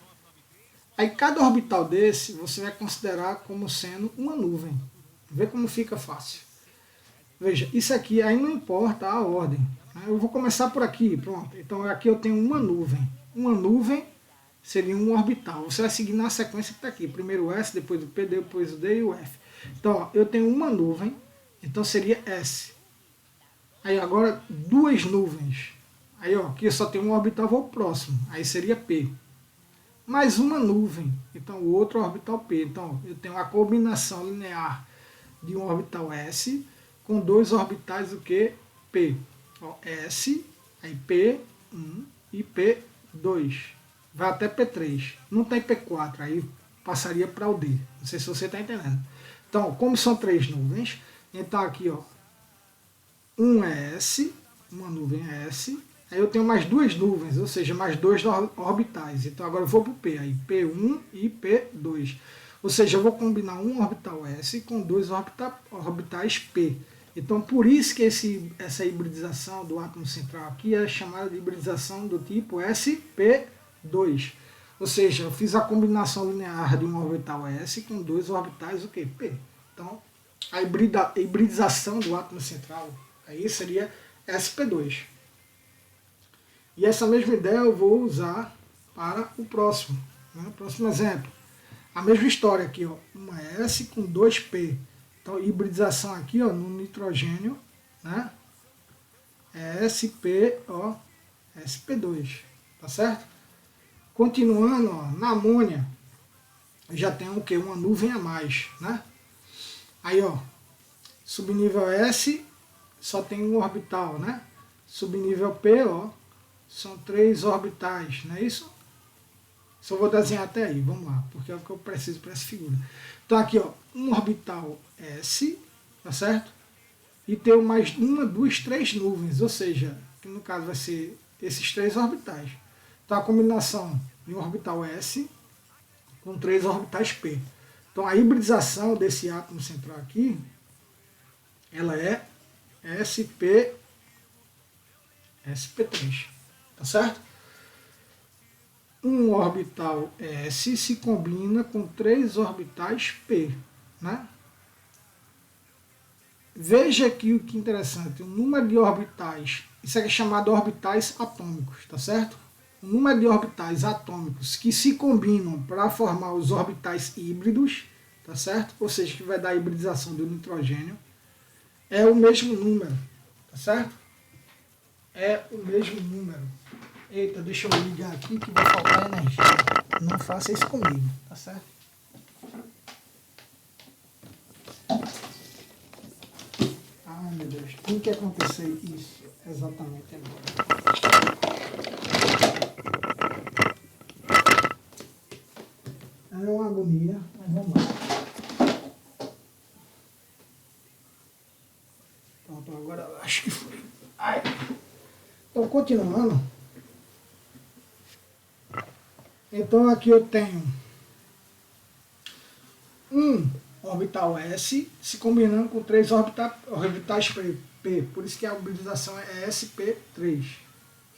Aí cada orbital desse você vai considerar como sendo uma nuvem. Vê como fica fácil. Veja, isso aqui aí não importa a ordem. Eu vou começar por aqui, pronto. Então aqui eu tenho uma nuvem. Uma nuvem seria um orbital. Você vai seguir na sequência que está aqui. Primeiro o S, depois o P, depois o D e o F. Então, ó, eu tenho uma nuvem, então seria S. Aí agora duas nuvens. Aí ó, aqui eu só tenho um orbital, vou próximo. Aí seria P. Mais uma nuvem, então o outro orbital P. Então eu tenho a combinação linear de um orbital S com dois orbitais o que? P. Ó, S, aí P1 e P2. Vai até P3. Não tem P4, aí passaria para o D. Não sei se você está entendendo. Então, como são três nuvens, então aqui ó, um é S, uma nuvem é S. Aí eu tenho mais duas nuvens, ou seja, mais dois orbitais. Então agora eu vou para o P, aí P1 e P2. Ou seja, eu vou combinar um orbital S com dois orbitais P. Então por isso que essa hibridização do átomo central aqui é chamada de hibridização do tipo sp2. Ou seja, eu fiz a combinação linear de um orbital S com dois orbitais o quê? P. Então a hibridização do átomo central aí seria sp2. E essa mesma ideia eu vou usar para o próximo. Né? O próximo exemplo. A mesma história aqui, ó, uma S com 2P. Então, hibridização aqui ó, no nitrogênio, né? É SP, ó, SP2. Tá certo? Continuando, ó, na amônia, já tem o quê? Uma nuvem a mais. Né? Aí, ó, subnível S só tem um orbital, né? Subnível P, ó, são três orbitais, não é isso? Só vou desenhar até aí, vamos lá, porque é o que eu preciso para essa figura. Então aqui, ó, um orbital S, tá certo? E tem mais uma, duas, três nuvens, ou seja, que no caso vai ser esses três orbitais. Então a combinação de um orbital S com três orbitais P. Então a hibridização desse átomo central aqui, ela é sp3. Tá certo? Um orbital S se combina com três orbitais P. Né? Veja aqui o que interessante. O número de orbitais, isso aqui é chamado orbitais atômicos, tá certo? O número de orbitais atômicos que se combinam para formar os orbitais híbridos, tá certo? Ou seja, que vai dar a hibridização do nitrogênio, é o mesmo número, tá certo? É o mesmo número. Eita, deixa eu ligar aqui que vai faltar energia. Não faça isso comigo, tá certo? Ai meu Deus, tem que acontecer isso exatamente agora. É uma agonia, mas vamos lá. Pronto, agora eu acho que foi. Ai. Então, continuando. Então aqui eu tenho um orbital S se combinando com três orbitais P. Por isso que a hibridização é sp3.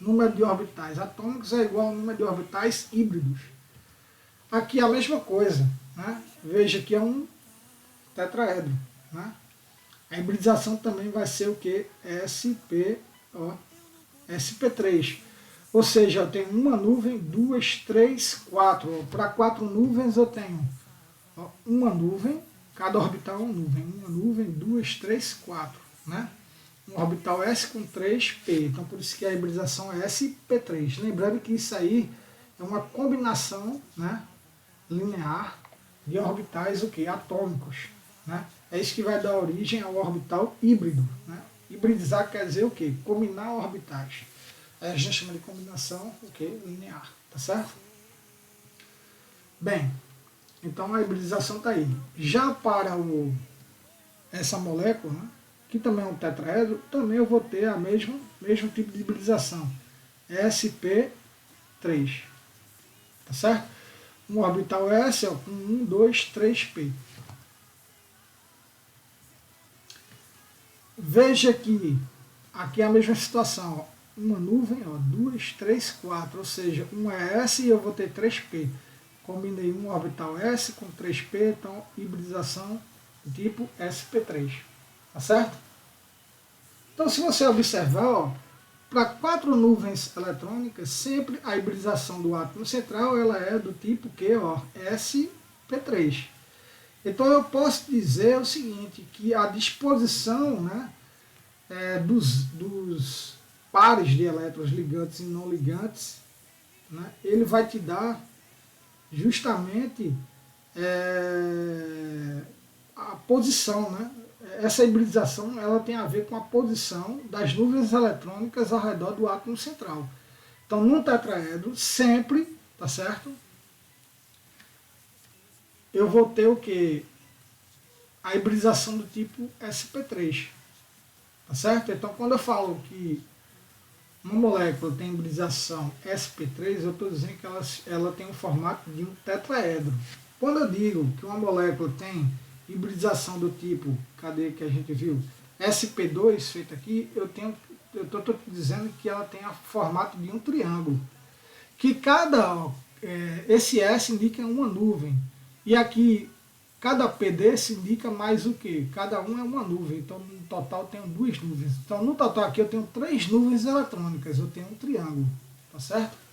Número de orbitais atômicos é igual ao número de orbitais híbridos. Aqui é a mesma coisa. Né? Veja que é um tetraedro. Né? A hibridização também vai ser o que? sp3. Ou seja, eu tenho uma nuvem, duas, três, quatro. Para quatro nuvens eu tenho uma nuvem, cada orbital é uma nuvem. Uma nuvem, duas, três, quatro. Né? Um orbital S com 3P. Então por isso que a hibridização é sp3. Lembrando que isso aí é uma combinação, né, linear de orbitais o quê? Atômicos. Né? É isso que vai dar origem ao orbital híbrido. Né? Hibridizar quer dizer o quê? Combinar orbitais. A gente chama de combinação linear, tá certo? Bem, então a hibridização está aí. Já para essa molécula, né, que também é um tetraedro, também eu vou ter a mesmo tipo de hibridização, sp3, tá certo? Um orbital S com 1, 2, 3p. Veja que aqui é a mesma situação, ó. Uma nuvem, ó, 2, 3, 4, ou seja, uma é S e eu vou ter 3P. Combinei um orbital S com 3P, então hibridização tipo sp3. Tá certo? Então se você observar, ó, para 4 nuvens eletrônicas, sempre a hibridação do átomo central ela é do tipo que, ó, sp3. Então eu posso dizer o seguinte, que a disposição, né, dos pares de elétrons ligantes e não ligantes, né, ele vai te dar justamente a posição, né? Essa hibridização ela tem a ver com a posição das nuvens eletrônicas ao redor do átomo central. Então, num tetraedro, sempre, tá certo? Eu vou ter o que? A hibridização do tipo sp3, tá certo? Então, quando eu falo que uma molécula tem hibridização sp3, eu estou dizendo que ela tem o formato de um tetraedro. Quando eu digo que uma molécula tem hibridização do tipo, cadê que a gente viu? sp2, feito aqui, eu estou dizendo que ela tem o formato de um triângulo. Que esse S indica uma nuvem. E aqui, cada P desse indica mais o que? Cada um é uma nuvem. Então, no total, eu tenho 2 nuvens. Então, no total aqui, eu tenho 3 nuvens eletrônicas. Eu tenho um triângulo. Tá certo?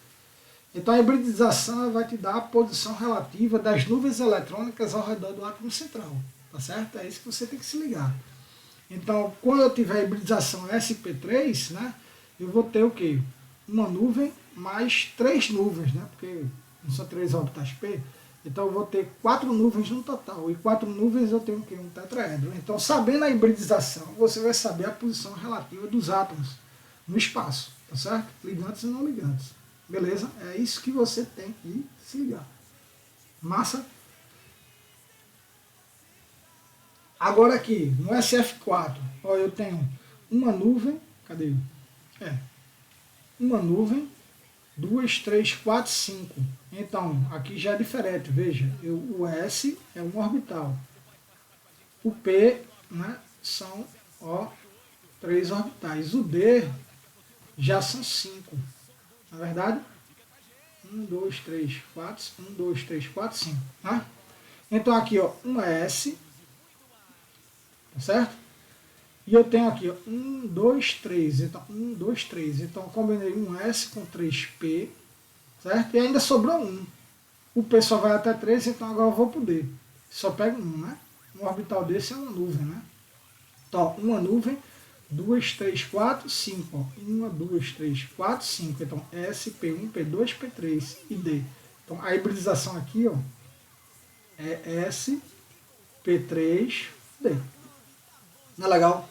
Então, a hibridização vai te dar a posição relativa das nuvens eletrônicas ao redor do átomo central. Tá certo? É isso que você tem que se ligar. Então, quando eu tiver hibridização sp3, né, eu vou ter o quê? Uma nuvem mais 3 nuvens, né? Porque não são 3 órbitas P. Então, eu vou ter 4 nuvens no total. E 4 nuvens eu tenho o quê? Um tetraedro. Então, sabendo a hibridização, você vai saber a posição relativa dos átomos no espaço. Tá certo? Ligantes e não ligantes. Beleza? É isso que você tem que se ligar. Massa? Agora aqui, no SF4, ó, eu tenho uma nuvem, cadê? Uma nuvem, 2, 3, 4, 5. Então, aqui já é diferente, veja, o S é um orbital. O P, né, são, ó, 3 orbitais. O D já são 5. Na verdade, 1, 2, 3, 4, 1, 2, 3, 4, 5. Tá? Então aqui, ó, um S, tá certo? E eu tenho aqui, ó, 1, 2, 3. Então, 1, 2, 3. Então, eu combinei um S com 3P, certo? E ainda sobrou 1. O P só vai até 3, então agora eu vou pro D. Só pego 1, né? Um orbital desse é uma nuvem, né? Então, uma nuvem, 2, 3, 4, 5. 1, 2, 3, 4, 5. Então, S, P1, P2, P3 e D. Então, a hibridização aqui, ó, é S, P3, D. Não é legal?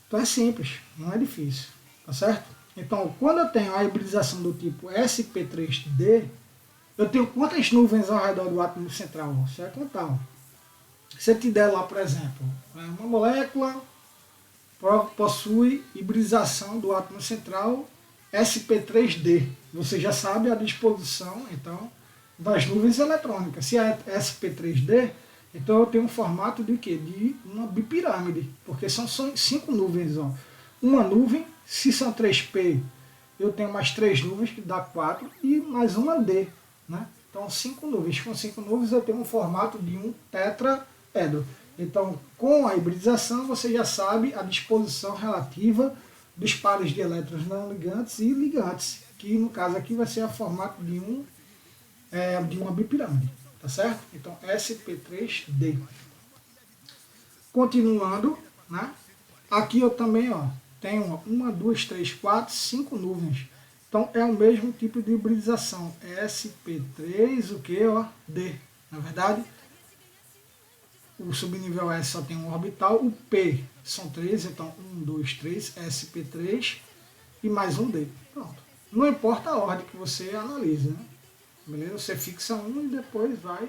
Então, é simples, não é difícil. Tá certo? Então, quando eu tenho a hibridização do tipo sp3d, eu tenho quantas nuvens ao redor do átomo central? Você vai contar. Ó. Se eu te der lá, por exemplo, uma molécula possui hibridização do átomo central sp3d. Você já sabe a disposição, então, das nuvens eletrônicas. Se é sp3d, então eu tenho um formato de quê? De uma bipirâmide, porque são 5 nuvens. Ó. Uma nuvem, se são 3p, eu tenho mais 3 nuvens, que dá 4, e mais uma d. Né? Então 5 nuvens. Com 5 nuvens eu tenho um formato de um tetraedro. Então, com a hibridização, você já sabe a disposição relativa dos pares de elétrons não ligantes e ligantes, que no caso aqui vai ser a formato de uma bipirâmide. Tá certo? Então, sp3d. Continuando, né? Aqui eu também, ó, tenho 1, 2, 3, 4, 5 nuvens. Então, é o mesmo tipo de hibridização. sp3, o que, ó, d. Na verdade, o subnível S só tem um orbital. O P são 3, então 1, 2, 3, sp3 e mais um d. Pronto. Não importa a ordem que você analisa, né? Beleza? Você fixa um e depois vai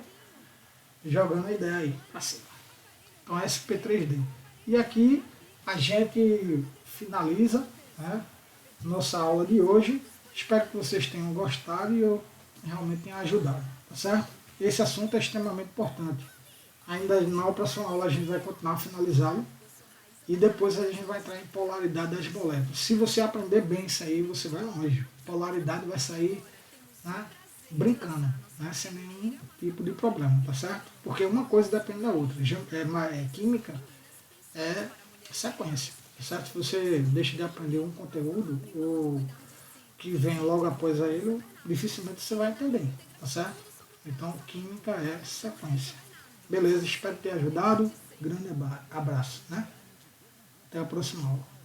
jogando a ideia aí pra cima. Então, sp3d. E aqui a gente finaliza, né, nossa aula de hoje. Espero que vocês tenham gostado e eu realmente tenha ajudado. Tá certo? Esse assunto é extremamente importante. Ainda na próxima aula a gente vai continuar a finalizá-lo. E depois a gente vai entrar em polaridade das moléculas. Se você aprender bem isso aí, você vai longe. Polaridade vai sair, né, brincando, né, sem nenhum tipo de problema, tá certo? Porque uma coisa depende da outra. Química é sequência. tá certo? Se você deixa de aprender um conteúdo, ou que vem logo após a ele, dificilmente você vai entender, tá certo? Então, química é sequência. Beleza, espero ter ajudado. Grande abraço, né? Até a próxima aula.